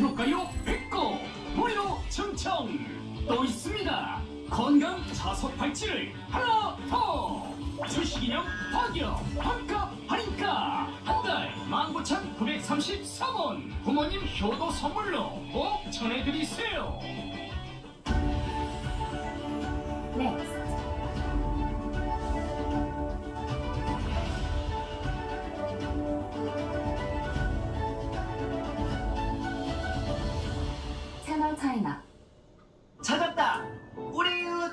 트롯가요 백고 무리로 충청. 또 있습니다. 건강 자석 팔찌를 하나 더. 출시기념 파격 반값 할인가 한 달 19,934원. 부모님 효도 선물로 꼭 전해드리세요. Next. 채널 차이나. 찾았다! 우리 옷!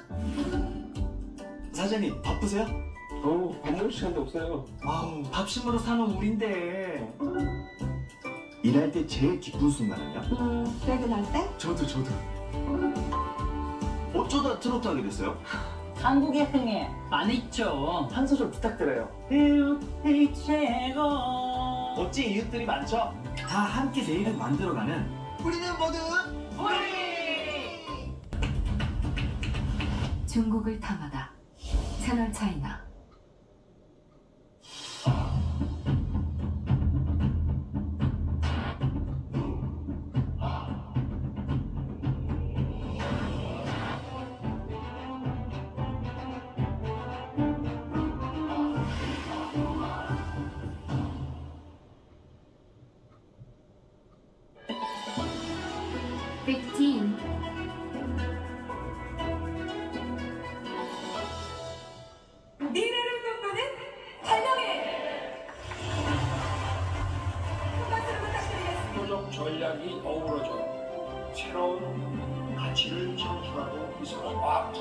사장님 바쁘세요? 밥 먹을 시간도 없어요. 아우 밥심으로 사놓은 우린데 일할 때 제일 기쁜 순간은요? 퇴근할 때? 저도 어쩌다 트로트 하게 됐어요? 한국의 흥에 많이 있죠. 한 소절 부탁드려요. 뷰티 최고. 멋진 이웃들이 많죠? 다 함께 내일을 만들어가는 우리는 모두 우리! 중국을 탐하다. 채널 차이나. 미래를 꿈꾸는 발명회! 큰 박수를 부탁드리겠습니다. 표적 전략이 어우러져 새로운 가치를 창출하고 있어 과학자,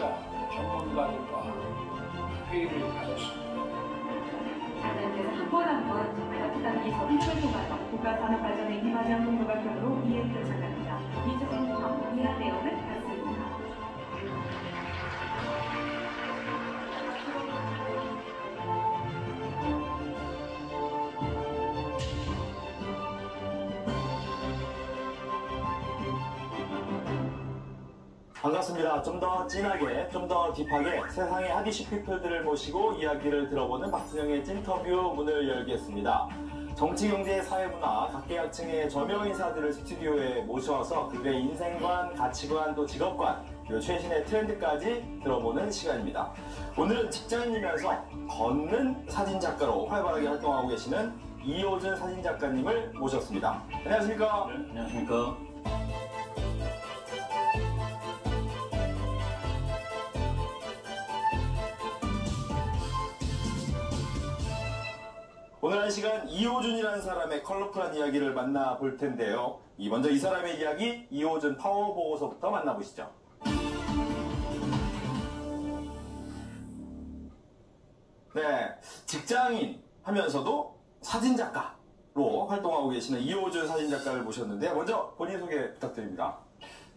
전문가들과 회의를 가졌습니다. 하나님께서 한 번 한 번 따뜻한 기술을 통하여 국가 산업 발전에 임하는 공부가 격으로 이에 표창합니다. 이주진 정리한 내용을 받습니다. 반갑습니다. 좀 더 진하게, 좀 더 딥하게 세상의 하디슈 피플들을 모시고 이야기를 들어보는 박진영의 찐터뷰 문을 열겠습니다. 정치, 경제, 사회문화, 각계각층의 저명 인사들을 스튜디오에 모셔서 그들의 인생관, 가치관, 또 직업관, 그리고 최신의 트렌드까지 들어보는 시간입니다. 오늘은 직장인이면서 걷는 사진작가로 활발하게 활동하고 계시는 이호준 사진작가님을 모셨습니다. 안녕하십니까? 네, 안녕하십니까? 오늘 한 시간 이호준이라는 사람의 컬러풀한 이야기를 만나볼 텐데요. 먼저 이 사람의 이야기, 이호준 파워보고서부터 만나보시죠. 네, 직장인 하면서도 사진작가로 활동하고 계시는 이호준 사진작가를 모셨는데 먼저 본인 소개 부탁드립니다.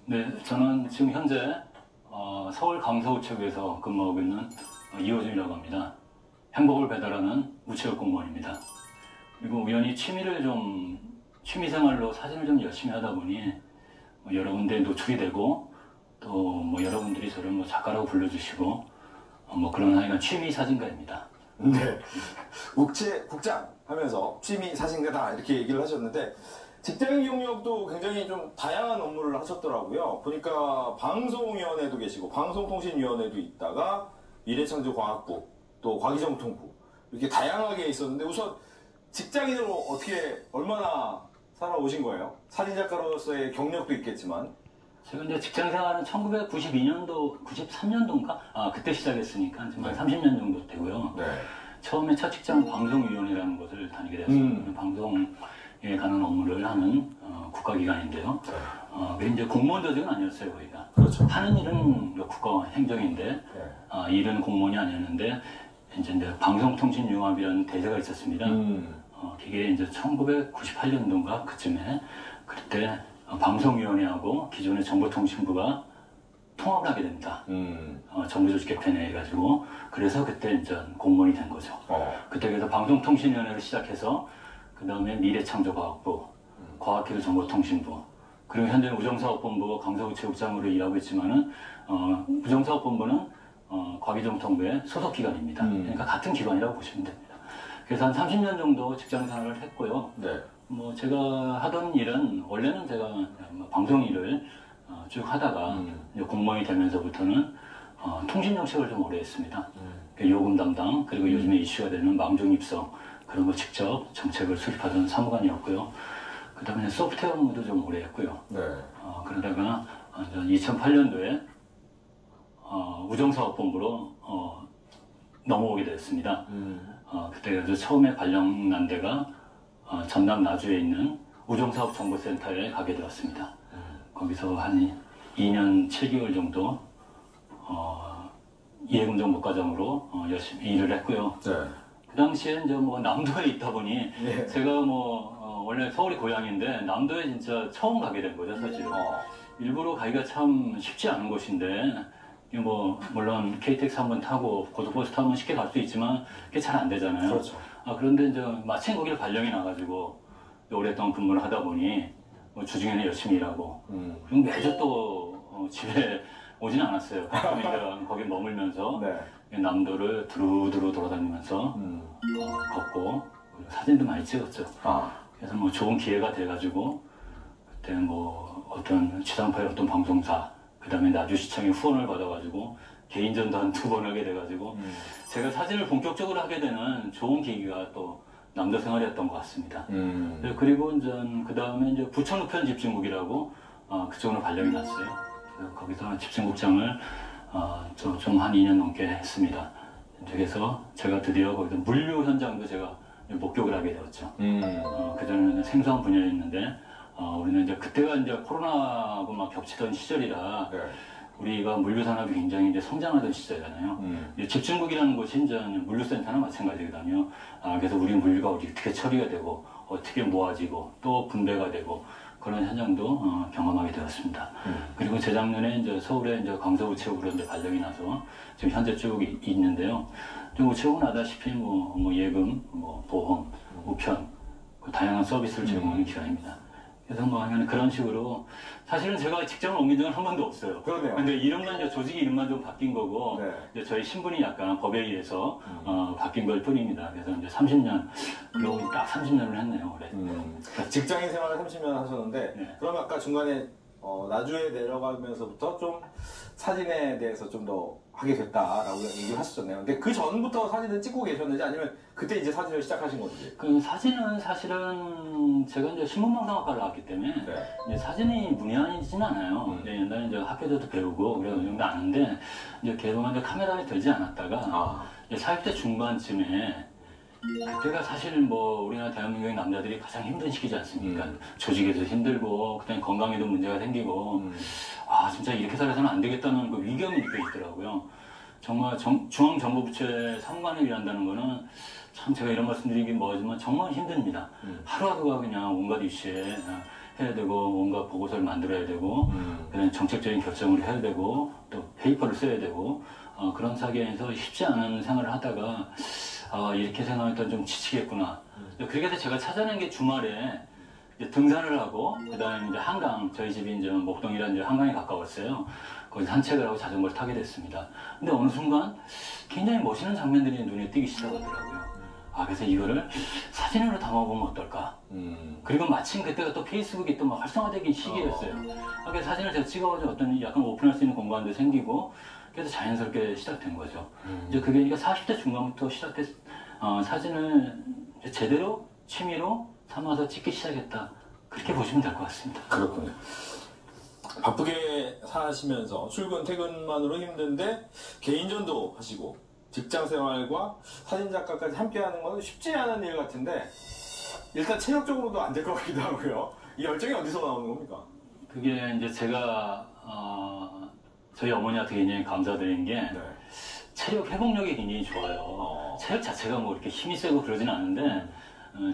네, 저는 지금 현재 서울 강서우체국에서 근무하고 있는 이호준이라고 합니다. 행복을 배달하는 우체국 공무원입니다. 그리고 우연히 취미생활로 사진을 좀 열심히 하다 보니 여러 군데 노출이 되고 또 여러분들이 저를 작가라고 불러주시고 그런 하여간 취미 사진가입니다. 네, 국장 하면서 취미 사진가다 이렇게 얘기를 하셨는데 직장인 경력도 굉장히 좀 다양한 업무를 하셨더라고요. 보니까 방송위원회도 계시고 방송통신위원회도 있다가 미래창조과학부 또 과기정통부 이렇게 다양하게 있었는데 우선 직장인으로 어떻게 얼마나 살아오신 거예요? 사진작가로서의 경력도 있겠지만 제가 이제 직장 생활은 1992년도, 93년도인가? 그때 시작했으니까 지금 한 30년 정도 되고요. 네. 처음에 첫 직장은 방송위원회라는 곳을 다니게 되었습니다. 방송에 관한 업무를 하는 국가기관인데요. 이제 공무원 조직은 아니었어요, 거기가. 그렇죠. 하는 일은 국가 행정인데 일은 공무원이 아니었는데 이제 방송통신융합이라는 대세가 있었습니다. 그게 이제 1998년도인가 그쯤에 그때 방송위원회하고 기존의 정보통신부가 통합을 하게 됩니다. 정부조직 개편에 해가지고 그래서 그때 이제 공무원이 된 거죠. 그때 그래서 방송통신위원회를 시작해서 그 다음에 미래창조과학부, 과학기술정보통신부, 그리고 현재 우정사업본부 강서우체국장으로 일하고 있지만은 우정사업본부는 과기정통부의 소속기관입니다. 그러니까 같은 기관이라고 보시면 됩니다. 그래서 한 30년 정도 직장생활을 했고요. 네. 뭐 제가 하던 일은 원래는 제가 방송 일을 쭉 하다가 이제 공무원이 되면서부터는 통신 정책을 좀 오래 했습니다. 요금 담당 그리고 요즘에 이슈가 되는 망종 입성 그런 거 직접 정책을 수립하던 사무관이었고요. 그 다음에 소프트웨어 업무도 좀 오래 했고요. 네. 그러다가 2008년도에 우정사업본부로 넘어오게 됐습니다. 그때 그래서 처음에 발령난 데가 전남 나주에 있는 우정사업정보센터에 가게 되었습니다. 거기서 한 2년 7개월 정도 예금 정보과장으로 열심히 일을 했고요. 네. 그 당시에 이제 뭐 남도에 있다 보니 네. 제가 뭐 원래 서울이 고향인데 남도에 진짜 처음 가게 된 거죠, 사실은. 일부러 가기가 참 쉽지 않은 곳인데 뭐 물론 KTX 한번 타고 고속버스 타면 쉽게 갈 수 있지만 그게 잘 안 되잖아요. 그렇죠. 그런데 이제 마침 거기를 발령이 나가지고 오랫동안 근무를 하다 보니 뭐 주중에는 열심히 일하고 그리고 매주 또 집에 오진 않았어요. 가끔 이제 거기 머물면서 네. 남도를 두루두루 돌아다니면서 걷고 그리고 사진도 많이 찍었죠. 그래서 뭐 좋은 기회가 돼가지고 그때 뭐 어떤 지상파의 어떤 방송사 그 다음에 나주시청의 후원을 받아가지고 개인전도 한 2번 하게 돼가지고 제가 사진을 본격적으로 하게 되는 좋은 계기가 또 남도 생활이었던 것 같습니다. 그리고 이제 그 다음에 이제 부천 우편 집중국이라고 그쪽으로 발령이 났어요. 그래서 거기서 집중국장을 좀 한 2년 넘게 했습니다. 그래서 제가 드디어 거기서 물류 현장도 제가 목격을 하게 되었죠. 그전에는 생소한 분야였는데 우리는 이제 그때가 이제 코로나하고 막 겹치던 시절이라 네. 우리가 물류 산업이 굉장히 이제 성장하던 시절이잖아요. 집중국이라는 곳이 이제 물류센터나 마찬가지거든요. 그래서 우리 물류가 어떻게 처리가 되고 어떻게 모아지고 또 분배가 되고 그런 현장도 경험하게 되었습니다. 그리고 재작년에 이제 서울에 이제 강서우체국으로 이제 발령이 나서 지금 현재 쭉 있는데요. 좀 우체국은 아다시피 뭐 예금, 뭐 보험, 우편 다양한 서비스를 제공하는 기관입니다. 그래서 뭐 하면 그런 식으로 사실은 제가 직장을 옮긴 적은 한 번도 없어요. 그러네요. 근데 이름만 이제 조직 이름만 좀 바뀐 거고 네. 이제 저희 신분이 약간 법에 의해서 바뀐 걸 뿐입니다. 그래서 이제 30년 그러고 딱 30년을 했네요. 올해. 직장인 생활을 30년 하셨는데 네. 그럼 아까 중간에 나주에 내려가면서부터 좀 사진에 대해서 좀 더 하게 됐다라고 얘기를 하셨잖아요. 근데 그 전부터 사진을 찍고 계셨는지 아니면 그때 이제 사진을 시작하신 건지? 그 사진은 사실은 제가 이제 신문방송학과를 나왔기 때문에 네. 이제 사진이 문외한이진 않아요. 이제 옛날에 이제 학교에서도 배우고 그래서 어느 정도 아는데 이제 계속 이제 카메라에 들지 않았다가 이제 40대 중반쯤에 그때가 사실 뭐 우리나라 대한민국의 남자들이 가장 힘든 시기지 않습니까? 조직에도 힘들고 그다음에 건강에도 문제가 생기고 진짜 이렇게 살아서는 안 되겠다는 그 위기감이 느껴지더라고요. 정말 중앙정보부처에 사무관을 일한다는 거는 참 제가 이런 말씀드리긴 뭐하지만 정말 힘듭니다. 하루하루가 그냥 온갖 이슈에 해야 되고 온갖 보고서를 만들어야 되고 그다음에 정책적인 결정을 해야 되고 또 페이퍼를 써야 되고 그런 사계에서 쉽지 않은 생활을 하다가 이렇게 생각하니까 좀 지치겠구나. 그렇게 해서 제가 찾아낸 게 주말에 이제 등산을 하고 그다음에 이제 한강 저희 집이 이제 목동이라는 이제 한강에 가까웠어요. 거기서 산책을 하고 자전거를 타게 됐습니다. 근데 어느 순간 굉장히 멋있는 장면들이 눈에 띄기 시작하더라고요. 그래서 이거를 사진으로 담아보면 어떨까? 그리고 마침 그때가 또 페이스북이 또 막 활성화되긴 시기였어요. 그래서 사진을 제가 찍어가지고 어떤 약간 오픈할 수 있는 공간도 생기고 그래서 자연스럽게 시작된 거죠. 이제 그게 40대 중반부터 시작된 사진을 이제 제대로 취미로 삼아서 찍기 시작했다. 그렇게 보시면 될 것 같습니다. 그렇군요. 바쁘게 사시면서 출근 퇴근만으로 힘든데 개인전도 하시고 직장 생활과 사진 작가까지 함께 하는 건 쉽지 않은 일 같은데 일단 체력적으로도 안 될 것 같기도 하고요. 이 열정이 어디서 나오는 겁니까? 그게 이제 제가 저희 어머니한테 굉장히 감사드린 게 체력 회복력이 굉장히 좋아요. 체력 자체가 뭐 이렇게 힘이 세고 그러진 않은데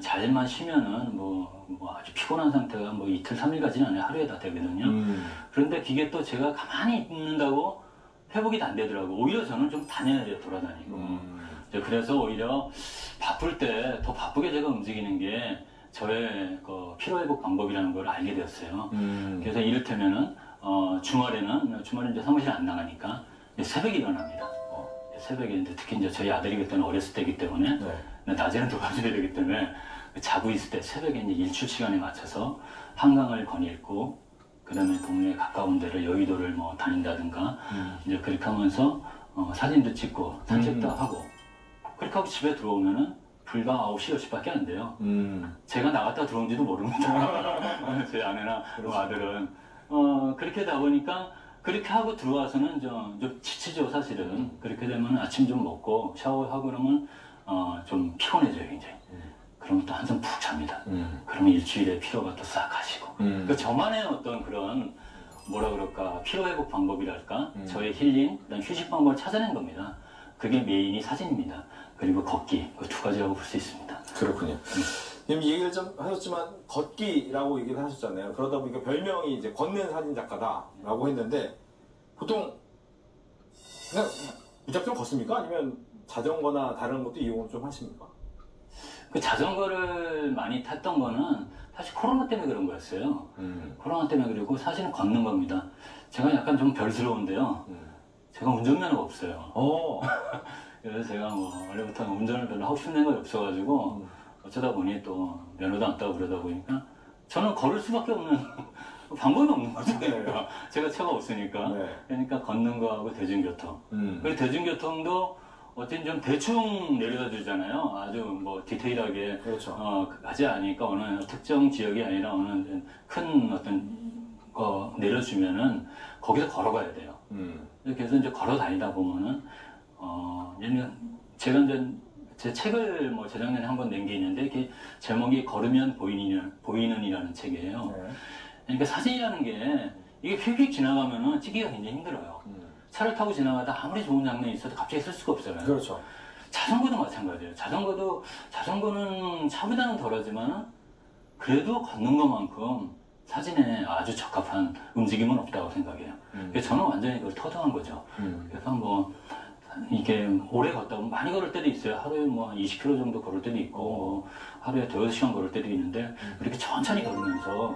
잘만 쉬면은 뭐 아주 피곤한 상태가 뭐 이틀 3일 가지는 않아요. 하루에 다 되거든요. 그런데 그게 또 제가 가만히 있는다고 회복이 안 되더라고. 오히려 저는 좀 다녀야 돼요. 돌아다니고. 그래서 오히려 바쁠 때 더 바쁘게 제가 움직이는 게 저의 그 피로회복 방법이라는 걸 알게 되었어요. 그래서 이를테면은 주말에는 이제 사무실 안 나가니까 새벽에 일어납니다. 새벽에 특히 이제 저희 아들이 그때는 어렸을 때이기 때문에 낮에는 돌봐줘야 되기 때문에 자고 있을 때 새벽에 이제 일출 시간에 맞춰서 한강을 거닐고 그다음에 동네에 가까운 데를 여의도를 뭐 다닌다든가 이제 그렇게 하면서 사진도 찍고 산책도 하고 그렇게 하고 집에 들어오면은 불과 9시, 10시밖에 안 돼요. 제가 나갔다 들어온지도 모릅니다. 제 아내나 아들은 그렇게 하다 보니까 그렇게 하고 들어와서는 좀 지치죠 사실은. 그렇게 되면 아침 좀 먹고 샤워하고 그러면 좀 피곤해져요 굉장히. 그러면 또 한숨 푹 잡니다. 그러면 일주일에 피로가 또 싹 가시고. 그러니까 저만의 어떤 그런 뭐라 그럴까 피로회복 방법이랄까 저의 힐링, 그다음 휴식 방법을 찾아낸 겁니다. 그게 메인이 사진입니다. 그리고 걷기 그 두 가지라고 볼 수 있습니다. 그렇군요. 지금 얘기를 좀 하셨지만 걷기라고 얘기를 하셨잖아요. 그러다 보니까 별명이 이제 걷는 사진 작가다라고 했는데 보통 그냥 무작정 걷습니까? 아니면 자전거나 다른 것도 이용을 좀 하십니까? 그 자전거를 많이 탔던 거는 사실 코로나 때문에 그런 거였어요. 코로나 때문에 그리고 사실은 걷는 겁니다. 제가 약간 좀 별스러운데요. 제가 운전면허가 없어요. 그래서 제가 뭐 원래부터 운전을 별로 하고 싶은 생각이 없어가지고 어쩌다 보니 또 면허도 안 따고 그러다 보니까 저는 걸을 수밖에 없는 방법이 없는 거죠. 그러니까 제가 차가 없으니까. 그러니까 걷는 거하고 대중교통. 그리고 대중교통도 어쨌든 좀 대충 내려다 주잖아요. 아주 뭐 디테일하게 그렇죠. 하지 않으니까 어느 특정 지역이 아니라 어느 큰 어떤 거 내려주면은 거기서 걸어가야 돼요. 그래서 이제 걸어 다니다 보면은 제가 이제 제 책을 뭐 재작년에 한 번 낸 게 있는데 이게 제목이 걸으면 보이는이라는 책이에요. 그러니까 사진이라는 게 이게 휙휙 지나가면은 찍기가 굉장히 힘들어요. 차를 타고 지나가다 아무리 좋은 장면이 있어도 갑자기 쓸 수가 없잖아요. 그렇죠. 자전거도 마찬가지예요. 자전거는 차보다는 덜하지만 그래도 걷는 것만큼 사진에 아주 적합한 움직임은 없다고 생각해요. 그래서 저는 완전히 그걸 터득한 거죠. 그래서 뭐 이게 오래 걷다 보면 많이 걸을 때도 있어요. 하루에 뭐 20km 정도 걸을 때도 있고 뭐 하루에 5-6시간 걸을 때도 있는데 이렇게 천천히 걸으면서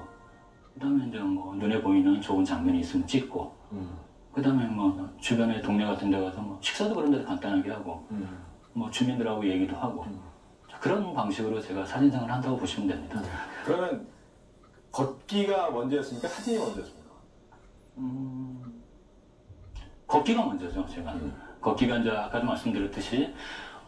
그다음에 이제 뭐 눈에 보이는 좋은 장면이 있으면 찍고 그다음에 뭐 주변에 동네 같은 데 가서 뭐 식사도 그런 데도 간단하게 하고 뭐 주민들하고 얘기도 하고 그런 방식으로 제가 사진생활을 한다고 보시면 됩니다. 그러면 걷기가 먼저였습니까? 사진이 먼저였습니까? 걷기가 먼저죠, 제가. 걷기가 이제 아까도 말씀드렸듯이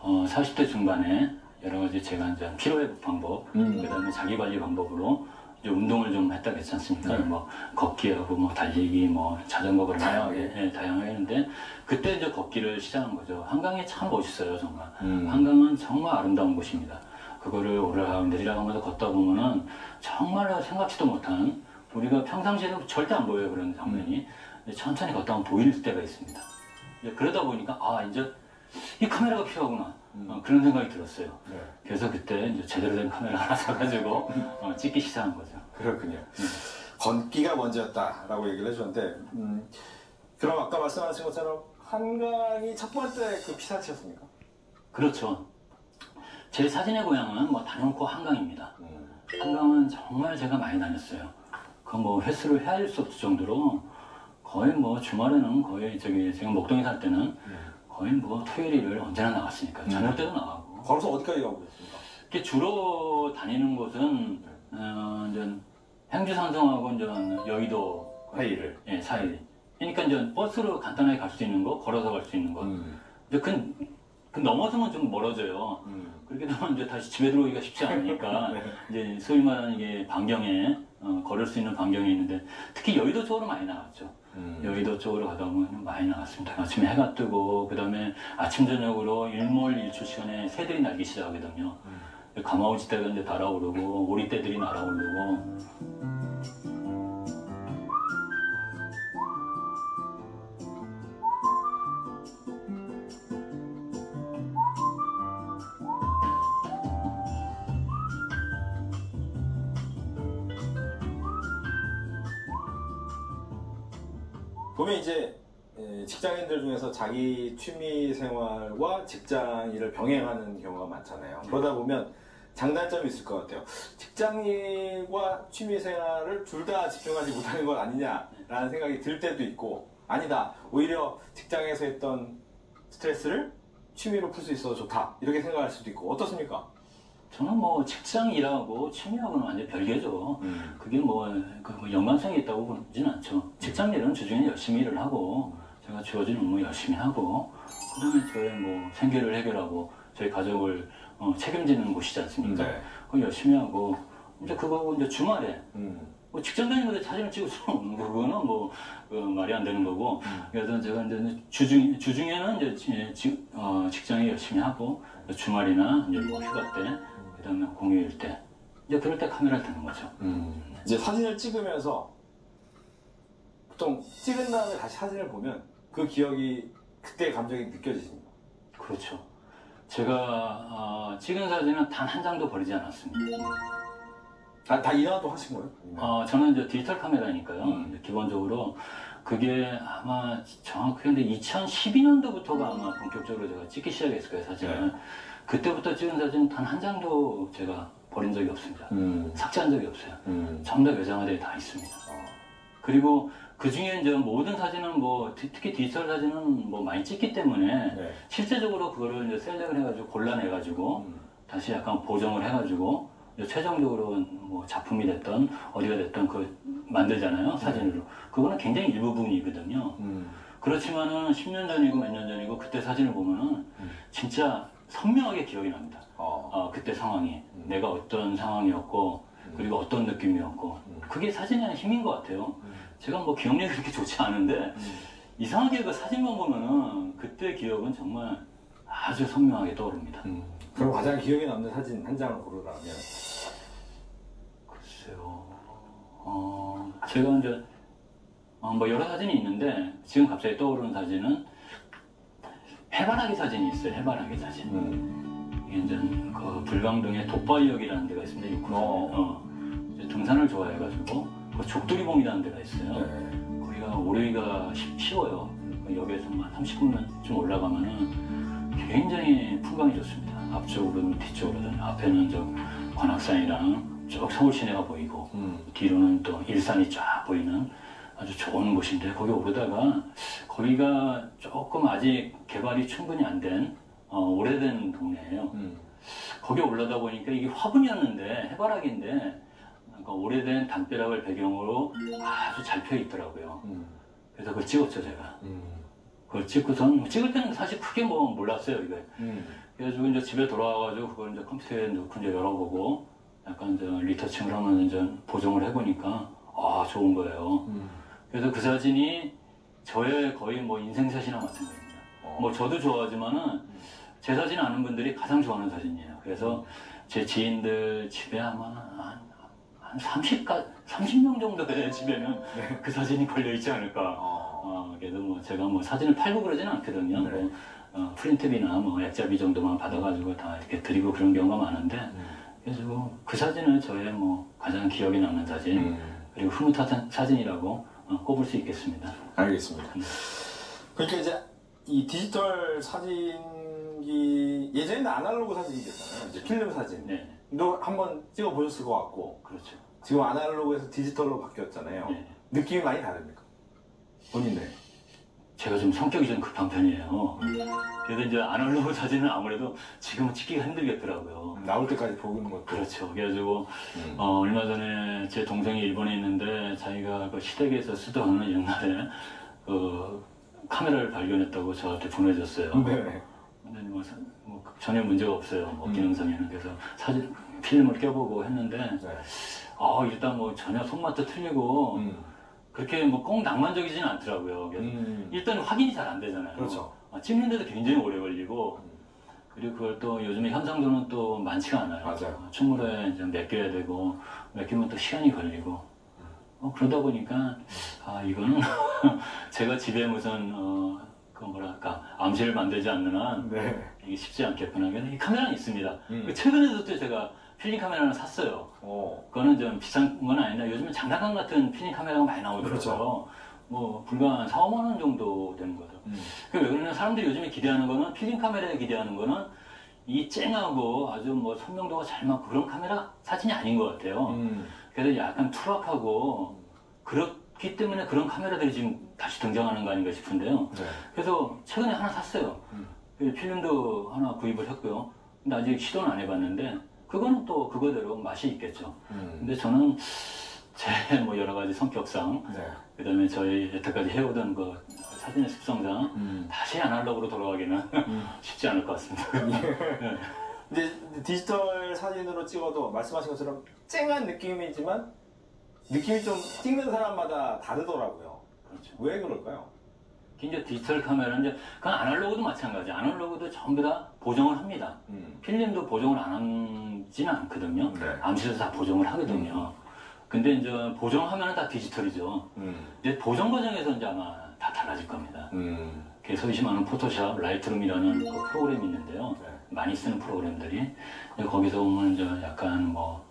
40대 중반에 여러 가지 제가 이제 피로회복 방법, 그다음에 자기 관리 방법으로 이제 운동을 좀 했다 그랬지 않습니까? 뭐 걷기하고 뭐 달리기, 뭐 자전거 그런 다양하게 했는데 그때 이제 걷기를 시작한 거죠. 한강이 참 멋있어요, 정말. 한강은 정말 아름다운 곳입니다. 그거를 오르락 내리락 하면서 걷다 보면은 정말 생각지도 못한 우리가 평상시에는 절대 안 보여요, 그런 장면이. 천천히 걷다 보면 보일 때가 있습니다. 그러다 보니까 이제 이 카메라가 필요하구나. 그런 생각이 들었어요. 그래서 그때 이제 제대로 된 카메라 하나 사가지고 찍기 시작한 거죠. 그렇군요. 걷기가 먼저였다라고 얘기를 해주셨는데 그럼 아까 말씀하신 것처럼 한강이 첫 번째 그 피사체였습니까? 그렇죠. 제 사진의 고향은 뭐 단연코 한강입니다. 한강은 정말 제가 많이 다녔어요. 그 뭐 횟수를 헤아릴 수 없을 정도로 거의 뭐 주말에는 거의 제가 목동에 살 때는 거의 뭐 토요일 일요일 언제나 나갔으니까 저녁 때도 나가고. 걸어서 어디까지 가고 계셨습니까? 이렇게 주로 다니는 곳은 이제 행주산성하고 이제 여의도 사이를. 사이. 그러니까 이제 버스로 간단하게 갈 수 있는 거, 걸어서 갈 수 있는 거. 이제 그 넘어서면 좀 멀어져요. 그렇게 되면 이제 다시 집에 들어오기가 쉽지 않으니까 이제 소위 말하는 이게 반경에 걸을 수 있는 반경에 있는데 특히 여의도 쪽으로 많이 나갔죠. 여의도 쪽으로 가다 보면 많이 나갔습니다. 아침에 해가 뜨고 그다음에 아침 저녁으로 일몰일출 시간에 새들이 날기 시작하거든요. 가마우지대가 이제 달아오르고 오리떼들이 날아오르고. 보면 이제 직장인들 중에서 자기 취미 생활과 직장 일을 병행하는 경우가 많잖아요. 그러다 보면 장단점이 있을 것 같아요. 직장일과 취미 생활을 둘 다 집중하지 못하는 건 아니냐라는 생각이 들 때도 있고, 아니다, 오히려 직장에서 했던 스트레스를 취미로 풀 수 있어서 좋다, 이렇게 생각할 수도 있고. 어떻습니까? 저는 뭐 직장 일하고 취미하고는 완전 별개죠. 그게 뭐 연관성이 있다고 보진 않죠. 직장 일은 주중에 열심히 일을 하고 제가 주어진 업무 열심히 하고 그다음에 저의 뭐 생계를 해결하고 저희 가족을 책임지는 곳이지 않습니까? 네. 그거 열심히 하고 이제 그거 이제 주말에 뭐 직장 다니는데 사진을 찍을 수는 없는 거 그거는 뭐 말이 안 되는 거고 그래서 제가 이제 주중에는 이제 직장에 열심히 하고 주말이나 이제 뭐 휴가 때 그다음에 공휴일 때 이제 그럴 때 카메라를 드는 거죠. 이제 사진을 찍으면서 보통 찍은 다음에 다시 사진을 보면 그 기억이 그때 감정이 느껴지십니다. 그렇죠. 제가 찍은 사진은 단 한 장도 버리지 않았습니다. 다 인화도 하신 거예요? 저는 이제 디지털 카메라니까요. 이제 기본적으로 그게 아마 정확하게 근데 2012년도부터가 아마 본격적으로 제가 찍기 시작했을 거예요, 사진을. 네. 그때부터 찍은 사진 단 한 장도 제가 버린 적이 없습니다. 삭제한 적이 없어요. 전부 다 외장하드에 다 있습니다. 그리고 그 중에 이제 모든 사진은 뭐 특히 디지털 사진은 뭐 많이 찍기 때문에 네. 실제적으로 그거를 이제 셀렉을 해가지고 골라내가지고 다시 약간 보정을 해가지고 이제 최종적으로 뭐 작품이 됐던 어디가 됐던 그 만들잖아요 사진으로. 그거는 굉장히 일부분이거든요. 그렇지만은 10년 전이고 몇 년 전이고 그때 사진을 보면은 진짜 선명하게 기억이 납니다. 그때 상황이 내가 어떤 상황이었고 그리고 어떤 느낌이었고 그게 사진의 힘인 것 같아요. 제가 뭐 기억력이 그렇게 좋지 않은데 이상하게 그 사진만 보면은 그때 기억은 정말 아주 선명하게 떠오릅니다. 그럼 가장 기억에 남는 사진 한 장을 고르라면? 글쎄요. 제가 이제 뭐 여러 사진이 있는데 지금 갑자기 떠오르는 사진은 해바라기 사진이 있어요. 해바라기 사진. 이게 이제 그 불광동에 돋바위역이라는 데가 있습니다. 육군에. 등산을 좋아해가지고 그 족두리봉이라는 데가 있어요. 네. 거기가 오르기가 쉬워요. 역에서 한 30분만 좀 올라가면은 굉장히 풍광이 좋습니다. 앞쪽으로는 뒤쪽으로는 앞에는 저 관악산이랑 쭉 서울 시내가 보이고 뒤로는 또 일산이 쫙 보이는 아주 좋은 곳인데 거기 오르다가 거기가 조금 아직 개발이 충분히 안 된 오래된 동네예요. 거기 올라다 보니까 이게 화분이었는데 해바라기인데 그러니까 오래된 담벼락을 배경으로 아주 잘 펴 있더라고요. 그래서 그걸 찍었죠 제가. 그걸 찍고선 찍을 때는 사실 크게 뭐 몰랐어요 이거. 그래가지고 이제 집에 돌아와가지고 그걸 이제 컴퓨터에 넣고 이제 열어보고 약간 이제 리터칭을 하면서 이제 보정을 해보니까 좋은 거예요. 그래서 그 사진이 저의 거의 뭐 인생샷이나 마찬가지입니다. 뭐 저도 좋아하지만은 제 사진 아는 분들이 가장 좋아하는 사진이에요. 그래서 제 지인들 집에 아마 한 30명 정도의 집에는 그 사진이 걸려있지 않을까. 그래서 뭐 제가 뭐 사진을 팔고 그러진 않거든요. 네. 뭐 프린트비나 뭐 액자비 정도만 받아가지고 다 이렇게 드리고 그런 경우가 많은데 그래서 그 사진은 저의 뭐 가장 기억에 남는 사진 그리고 흐뭇한 사진이라고 꼽을 수 있겠습니다. 알겠습니다. 그러니까 이제 이 디지털 사진기 예전에는 아날로그 사진이 됐잖아요. 이제 필름 사진. 네. 도 한번 찍어 보셨을 것 같고. 그렇죠. 지금 아날로그에서 디지털로 바뀌었잖아요. 네. 느낌이 많이 다릅니까? 본인들. 제가 좀 성격이 좀 급한 편이에요. 그래서 이제 아날로그 사진은 아무래도 지금은 찍기가 힘들겠더라고요. 나올 때까지 보는 것도. 그렇죠. 그래가지고 얼마 전에 제 동생이 일본에 있는데 자기가 그 시댁에서 쓰던 옛날에 그 카메라를 발견했다고 저한테 보내줬어요. 네. 근데 뭐 전혀 문제가 없어요. 뭐 기능상에는. 그래서 사진 필름을 껴보고 했는데 일단 뭐 전혀 손맛도 틀리고 그렇게 뭐 꼭 낭만적이지는 않더라고요. 그래서 일단 확인이 잘 안 되잖아요. 그렇죠. 찍는데도 굉장히 오래 걸리고 그리고 그걸 또 요즘에 현상도는 또 많지가 않아요. 맞아요. 충무로에 이제 맡겨야 되고 맡기면 또 시간이 걸리고 그러다 보니까 이거는 제가 집에 무슨 그 뭐랄까 암시를 만들지 않는 한 네. 이게 쉽지 않겠구나. 이 카메라는 있습니다. 최근에도 또 제가 필름 카메라를 샀어요. 그거는 좀 비싼 건 아닌데 요즘은 장난감 같은 필름 카메라가 많이 나오더라고요. 그렇죠. 뭐 불과 한 4, 5만 원 정도 되는 거죠. 왜 그러냐면 사람들이 요즘에 기대하는 거는 필름 카메라에 기대하는 거는 이 쨍하고 아주 뭐 선명도가 잘 맞고 그런 카메라 사진이 아닌 것 같아요. 그래서 약간 투박하고 그렇기 때문에 그런 카메라들이 지금 다시 등장하는 거 아닌가 싶은데요. 네. 그래서 최근에 하나 샀어요. 필름도 하나 구입을 했고요. 근데 아직 시도는 안 해봤는데 그거는 또 그거대로 맛이 있겠죠. 근데 저는 제 뭐 여러 가지 성격상, 네. 그다음에 저희 여태까지 해오던 그 사진의 습성상 다시 아날로그로 돌아가기는 쉽지 않을 것 같습니다. 네. 근데 디지털 사진으로 찍어도 말씀하신 것처럼 쨍한 느낌이지만 느낌이 좀 찍는 사람마다 다르더라고요. 그렇죠. 왜 그럴까요? 이제 디지털 카메라는 이제 그건 아날로그도 마찬가지. 아날로그도 전부 다 보정을 합니다. 필름도 보정을 안 하지는 않거든요. 네. 암시도 다 보정을 하거든요. 근데 이제 보정하면 다 디지털이죠. 이제 보정 과정에서 이제 아마 다 달라질 겁니다. 소위 말하는 포토샵, 라이트룸이라는 그 프로그램이 있는데요. 네. 많이 쓰는 프로그램들이 거기서 보면 이제 약간 뭐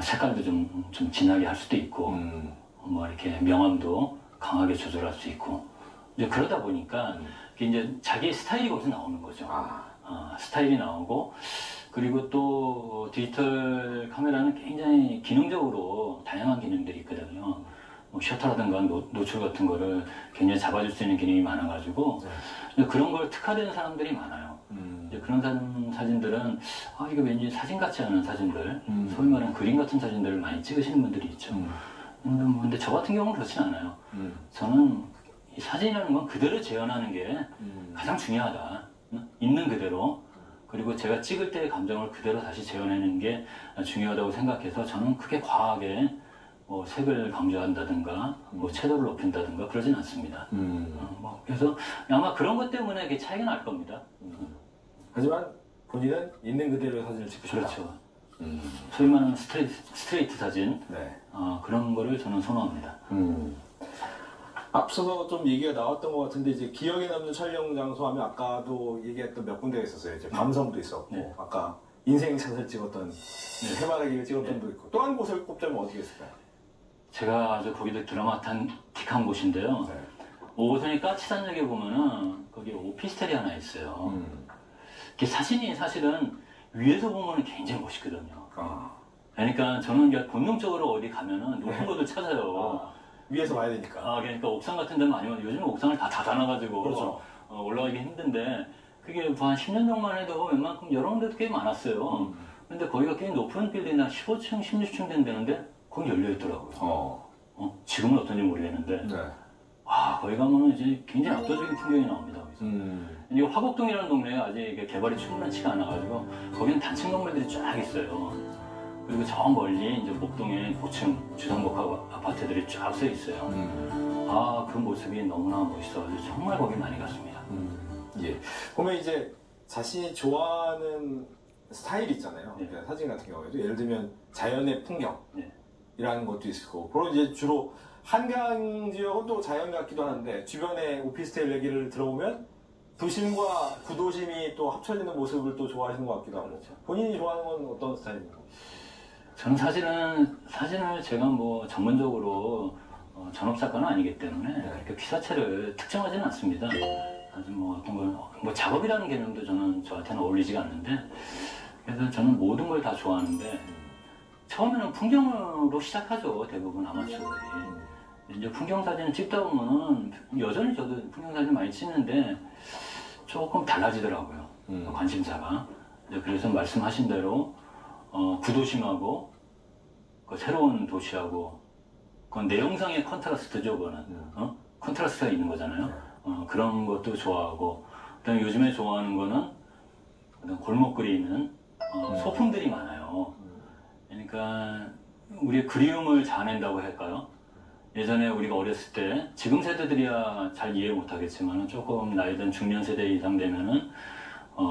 색깔도 좀 진하게 할 수도 있고 뭐 이렇게 명암도 강하게 조절할 수 있고 이제 그러다 보니까 이제 자기의 스타일이 거기서 나오는 거죠. 스타일이 나오고 그리고 또 디지털 카메라는 굉장히 기능적으로 다양한 기능들이 있거든요. 뭐 셔터라든가 노출 같은 거를 굉장히 잡아줄 수 있는 기능이 많아가지고 그런 걸 특화되는 사람들이 많아요. 이제 그런 사진들은 이거 왠지 사진 같지 않은 사진들, 소위 말하는 그림 같은 사진들을 많이 찍으시는 분들이 있죠. 근데 저 같은 경우는 그렇진 않아요. 저는 이 사진이라는 건 그대로 재현하는 게 가장 중요하다. 있는 그대로. 그리고 제가 찍을 때의 감정을 그대로 다시 재현하는 게 중요하다고 생각해서 저는 크게 과하게 뭐 색을 강조한다든가 뭐 채도를 높인다든가 그러진 않습니다. 그래서 아마 그런 것 때문에 이게 차이가 날 겁니다. 하지만 본인은 있는 그대로의 사진을 찍고 싶다. 그렇죠. 소위 말하는 스트레이트 사진 네. 그런 거를 저는 선호합니다. 앞서서 좀 얘기가 나왔던 것 같은데 이제 기억에 남는 촬영 장소 하면 아까도 얘기했던 몇 군데가 있었어요. 이제 밤섬도 있었고 네. 아까 인생샷을 찍었던 해바라기를 찍었던 도 있고 또 한 곳을 꼽자면 어디가 있을까요? 제가 아주 거기도 드라마틱한 곳인데요. 네. 5호선이 까치산역에 보면은 거기 오피스텔이 하나 있어요. 이게 사진이 사실은 위에서 보면 굉장히 멋있거든요. 그러니까 저는 이제 본능적으로 어디 가면은 높은 곳을 찾아요. 위에서 봐야 되니까. 그러니까 옥상 같은 데는 아니면 요즘 옥상을 다 닫아놔가지고 그렇죠. 올라가기 힘든데 그게 한 10년 전만 해도 웬만큼 여러 군데도 꽤 많았어요. 근데 거기가 꽤 높은 빌딩이 한 15층, 16층 된다는데 거기 열려 있더라고요. 지금은 어떤지 모르겠는데. 네. 거기 가면은 이제 굉장히 압도적인 풍경이 나옵니다. 거기서. 이 화곡동이라는 동네가 아직 이게 개발이 충분하지가 않아가지고 거기는 단층 건물들이 쫙 있어요. 그리고 저 멀리 이제 목동에 고층 주상복합 아파트들이 쫙 서 있어요. 그 모습이 너무나 멋있어가지고 정말 거기 많이 갔습니다. 예. 보면 이제 자신이 좋아하는 스타일 있잖아요. 네. 그러니까 사진 같은 경우에도 예를 들면 자연의 풍경이라는 네. 것도 있을 거고, 그리고 이제 주로 한강 지역은 또 자연 같기도 하는데 주변에 오피스텔 얘기를 들어보면 도심과 구도심이 또 합쳐지는 모습을 또 좋아하시는 것 같기도 하고. 그렇죠. 본인이 좋아하는 건 어떤 스타일입니까? 저는 사진을 제가 뭐 전문적으로 전업작가는 아니기 때문에 그렇게 피사체를 특정하지는 않습니다. 아주 뭐 어떤 걸, 뭐 작업이라는 개념도 저한테는 어울리지가 않는데, 그래서 저는 모든 걸 다 좋아하는데, 처음에는 풍경으로 시작하죠, 대부분 아마추어들이. 이제 풍경 사진을 찍다 보면은, 여전히 저도 풍경 사진 많이 찍는데, 조금 달라지더라고요, 관심사가. 이제 그래서 말씀하신 대로, 구도심하고, 그 새로운 도시하고, 그건 내용상의 컨트라스트죠, 그거는. 컨트라스트가 있는 거잖아요. 그런 것도 좋아하고, 그다음에 요즘에 좋아하는 거는 골목거리에 있는 소품들이 많아요. 그러니까 우리의 그리움을 자아낸다고 할까요? 예전에 우리가 어렸을 때, 지금 세대들이야 잘 이해 못하겠지만 조금 나이 든 중년 세대 이상 되면은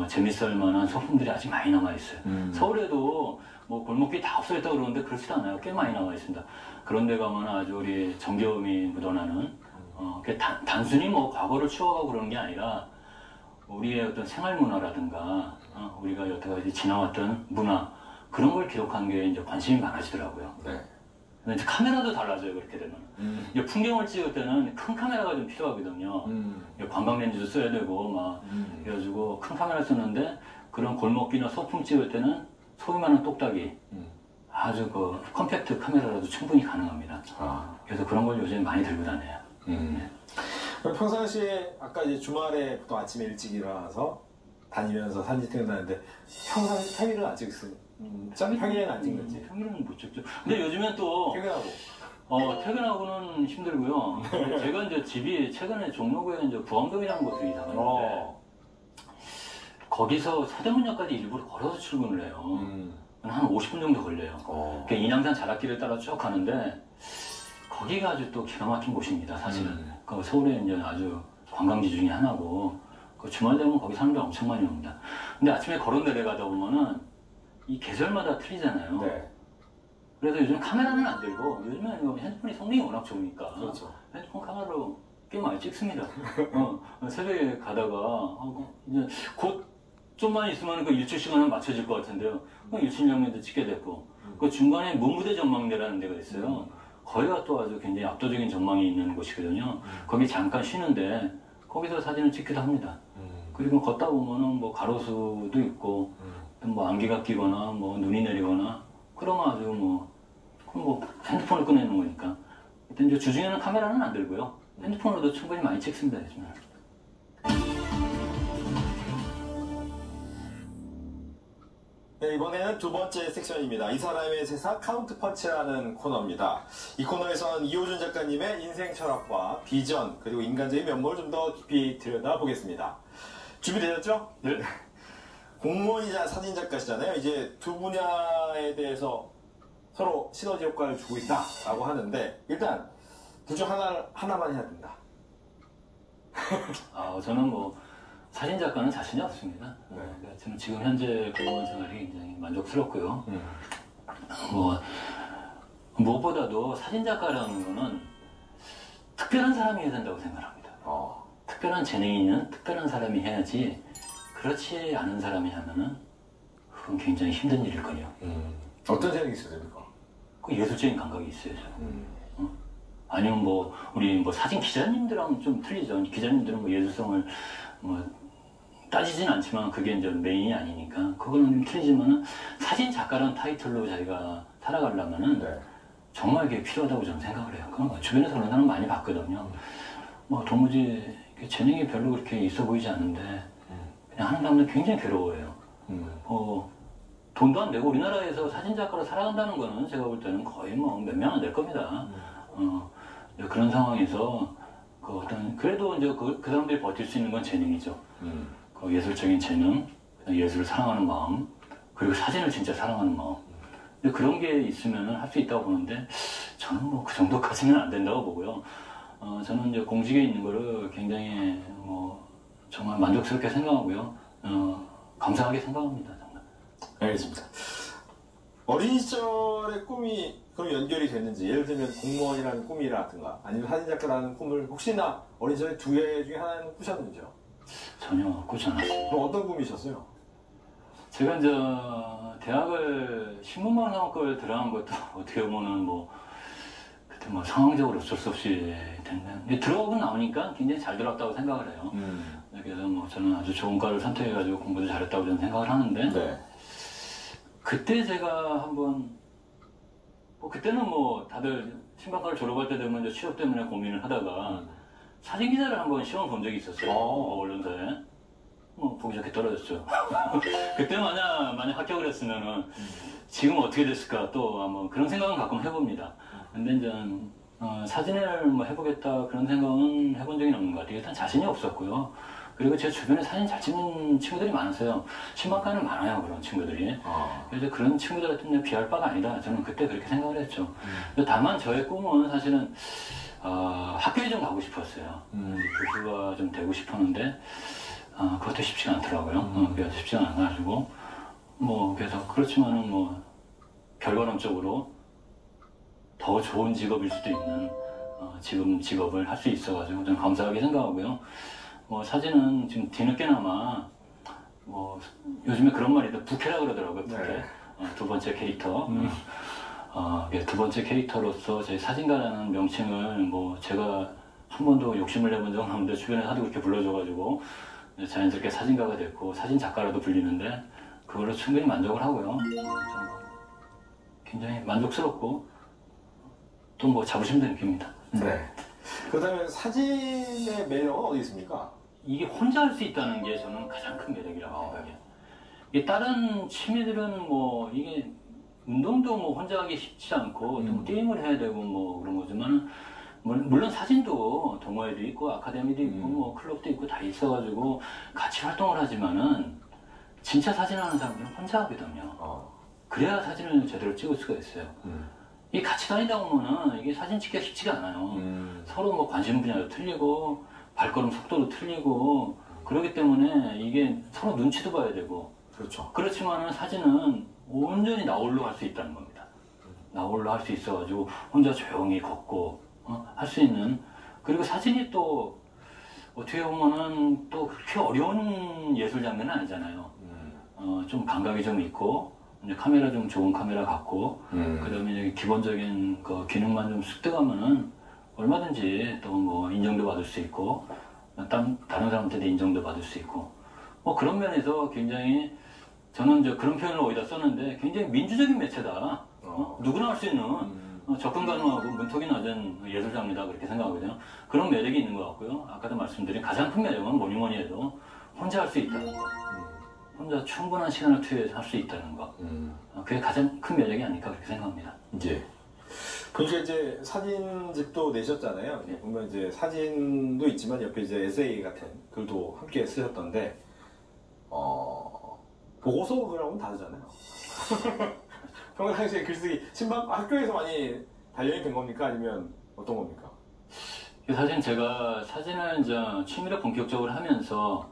재밌을 만한 소품들이 아직 많이 남아 있어요. 서울에도 뭐 골목길이 다 없어졌다고 그러는데 그렇지도 않아요. 꽤 많이 남아 있습니다. 그런 데 가면 아주 우리 정겨움이 묻어나는 단순히 뭐 과거를 추억하고 그러는 게 아니라 우리의 어떤 생활 문화라든가 우리가 여태까지 지나왔던 문화, 그런 걸 기록하는 게 이제 관심이 많아지더라고요. 네. 근데 이제 카메라도 달라져요, 그렇게 되면. 이제 풍경을 찍을 때는 큰 카메라가 좀 필요하거든요. 관광 렌즈도 써야 되고 막 그래가지고 큰 카메라 쓰는데, 그런 골목길이나 소품 찍을 때는 소위 말하는 똑딱이, 아주 그 컴팩트 카메라라도 충분히 가능합니다. 그래서 그런 걸 요즘 많이 들고 다녀요. 그럼 평상시에 아까 이제 주말에 보통 아침에 일찍 일어나서 다니면서 사진 찍는다는데 평상시 평일은 안 찍으세요? 평일에는 안 찍는지. 평일에는 못 찍죠. 근데 요즘엔 또 퇴근하고. 퇴근하고는 힘들고요. 제가 이제 집이 최근에 종로구에 이제 부암동이라는 곳으로 이사 갔는데 거기서 서대문역까지 일부러 걸어서 출근을 해요. 한 50분 정도 걸려요. 그러니까 인양산 자락길을 따라 쭉 가는데 거기가 아주 또 기가 막힌 곳입니다. 사실은 그 서울에 이제 아주 관광지 중에 하나고 그 주말 되면 거기 사람들 엄청 많이 옵니다. 근데 아침에 걸어 내려가다 보면은 이 계절마다 틀리잖아요. 네. 그래서 요즘 카메라는 안 들고 요즘은 핸드폰이 성능이 워낙 좋으니까 그렇죠. 핸드폰 카메라로 꽤 많이 찍습니다. 새벽에 가다가 이제 곧 좀만 있으면 그 일출 시간은 맞춰질 것 같은데요. 그 일출 장면도 찍게 됐고 그 중간에 문무대 전망대라는 데가 있어요. 거기가 또 아주 굉장히 압도적인 전망이 있는 곳이거든요. 거기 잠깐 쉬는데 거기서 사진을 찍기도 합니다. 그리고 걷다 보면은 뭐 가로수도 있고 뭐 안개가 끼거나 뭐 눈이 내리거나 그러면 아주 뭐 핸드폰을 꺼내는 거니까. 일단 이제 주중에는 카메라는 안 들고요. 핸드폰으로도 충분히 많이 찍습니다, 요즘은. 네, 이번에는 두 번째 섹션입니다. 이 사람의 세상 카운트 펀치라는 코너입니다. 이 코너에서는 이호준 작가님의 인생 철학과 비전 그리고 인간적인 면모를 좀 더 깊이 들여다보겠습니다. 준비되셨죠? 네. 공무원이자 사진작가시잖아요. 이제 두 분야에 대해서 서로 시너지 효과를 주고 있다라고 하는데 일단 둘 중 하나만 해야 된다. 저는 사진작가는 자신이 없습니다. 네. 그러니까 저는 지금 현재 공무원 생활이 굉장히 만족스럽고요. 무엇보다도 사진작가라는 거는 특별한 사람이 해야 된다고 생각합니다. 특별한 재능이 있는 특별한 사람이 해야지 그렇지 않은 사람이 하면은 그건 굉장히 힘든 일일걸요. 어떤 재능이 있어야 됩니까? 그 예술적인 감각이 있어야죠. 아니면 우리 사진 기자님들하고는 좀 틀리죠. 기자님들은 예술성을 따지진 않지만 그게 이제 메인이 아니니까 그거는 좀 틀리지만은 사진 작가라는 타이틀로 자기가 살아가려면은 정말 그게 필요하다고 저는 생각을 해요. 그런 주변에서 그런 사람 많이 봤거든요. 도무지 재능이 별로 그렇게 있어 보이지 않는데 그냥 하는 사람들 굉장히 괴로워해요. 돈도 안 내고 우리나라에서 사진작가로 살아간다는 거는 제가 볼 때는 거의 몇 명 안 될 겁니다. 그런 상황에서 그래도 이제 그 사람들이 버틸 수 있는 건 재능이죠. 그 예술적인 재능, 예술을 사랑하는 마음, 그리고 사진을 진짜 사랑하는 마음. 근데 그런 게 있으면 할 수 있다고 보는데 저는 그 정도까지는 안 된다고 보고요. 저는 이제 공직에 있는 거를 굉장히 정말 만족스럽게 생각하고요. 감사하게 생각합니다. 정말. 알겠습니다. 어린 시절의 꿈이 그럼 연결이 됐는지 예를 들면 공무원이라는 꿈이라든가 아니면 사진작가라는 꿈을 혹시나 어린 시절에 두 개 중에 하나는 꾸셨는지요? 전혀 꾸지 않았어요. 그럼 어떤 꿈이셨어요? 제가 이제 대학을 신문방송학과를 들어간 것도 어떻게 보면은 그때 상황적으로 어쩔 수 없이 됐는데 들어가고 나오니까 굉장히 잘 들어왔다고 생각을 해요. 그래서 저는 아주 좋은 과를 선택해가지고 공부도 잘했다고 저는 생각을 하는데 그때 제가 한번 그때는 다들 신방과를 졸업할 때 되면 이제 취업 때문에 고민을 하다가 사진 기자를 한번 시험 본 적이 있었어요. 언론사에. 보기 좋게 떨어졌죠. 그때 만약 합격을 했으면은 지금 어떻게 됐을까 또 한번 그런 생각은 가끔 해봅니다. 근데 이제 사진을 해보겠다 그런 생각은 해본 적이 없는 것 같아요. 일단 자신이 없었고요. 그리고 제 주변에 사진 잘 찍는 친구들이 많았어요. 신방과에는 많아요, 그런 친구들이. 그래서 그런 친구들한테 비할 바가 아니다. 저는 그때 그렇게 생각을 했죠. 다만 저의 꿈은 사실은 학교에 좀 가고 싶었어요. 교수가 좀 되고 싶었는데 그것도 쉽지가 않더라고요. 그래서 쉽지가 않아가지고 그래서 그렇지만은 결과론적으로 더 좋은 직업일 수도 있는 지금 직업을 할 수 있어가지고 저는 감사하게 생각하고요. 사진은 지금 뒤늦게나마 요즘에 그런 말이 있다. 부캐라 그러더라고요. 부캐. 두 번째 캐릭터. 두 번째 캐릭터로서 제 사진가라는 명칭을 제가 한 번도 욕심을 내본 적은 없는데 주변에서 하도 그렇게 불러줘가지고 자연스럽게 사진가가 됐고 사진 작가라도 불리는데 그걸로 충분히 만족을 하고요. 굉장히 만족스럽고 또 자부심도 느낍니다. 그렇다면 사진의 매력은 어디 있습니까? 이게 혼자 할 수 있다는 게 저는 가장 큰 매력이라고 생각해요. 이게 다른 취미들은 뭐 이게 운동도 뭐 혼자 하기 쉽지 않고 또 게임을 해야 되고 뭐 그런 거지만 물론 사진도 동호회도 있고 아카데미도 있고 뭐 클럽도 있고 다 있어가지고 같이 활동을 하지만은 진짜 사진하는 사람들은 혼자 하거든요. 그래야 사진을 제대로 찍을 수가 있어요. 이 같이 다니다 보면은 이게 사진 찍기가 쉽지가 않아요. 서로 뭐 관심 분야도 틀리고 발걸음 속도도 틀리고 그렇기 때문에 이게 서로 눈치도 봐야 되고 그렇죠. 그렇지만은 사진은 온전히 나 홀로 할 수 있다는 겁니다. 나 홀로 할 수 있어가지고 혼자 조용히 걷고 할 수 있는 그리고 사진이 또 어떻게 보면은 또 그렇게 어려운 예술 장면은 아니잖아요. 좀 감각이 좀 있고 이제 카메라 좀 좋은 카메라 갖고 그다음에 이제 기본적인 그 기능만 좀 습득하면은 얼마든지 또 뭐 인정도 받을 수 있고 다른 사람한테도 인정도 받을 수 있고 뭐 그런 면에서 굉장히 저는 이제 그런 표현을 어디다 썼는데 굉장히 민주적인 매체다. 누구나 할 수 있는 접근 가능하고 문턱이 낮은 예술 장르다 그렇게 생각하거든요. 그런 매력이 있는 것 같고요. 아까도 말씀드린 가장 큰 매력은 뭐니 해도 혼자 할 수 있다는 거. 혼자 충분한 시간을 투여해서 할 수 있다는 거. 그게 가장 큰 매력이 아닐까 그렇게 생각합니다. 이제 보니까 이제 사진집도 내셨잖아요. 보면 이제 사진도 있지만 옆에 이제 에세이 같은 글도 함께 쓰셨던데 보고서 글하고는 다르잖아요. 평상시에 글쓰기 신방 학교에서 많이 단련이 된 겁니까? 아니면 어떤 겁니까? 사실 제가 사진을 이제 취미로 본격적으로 하면서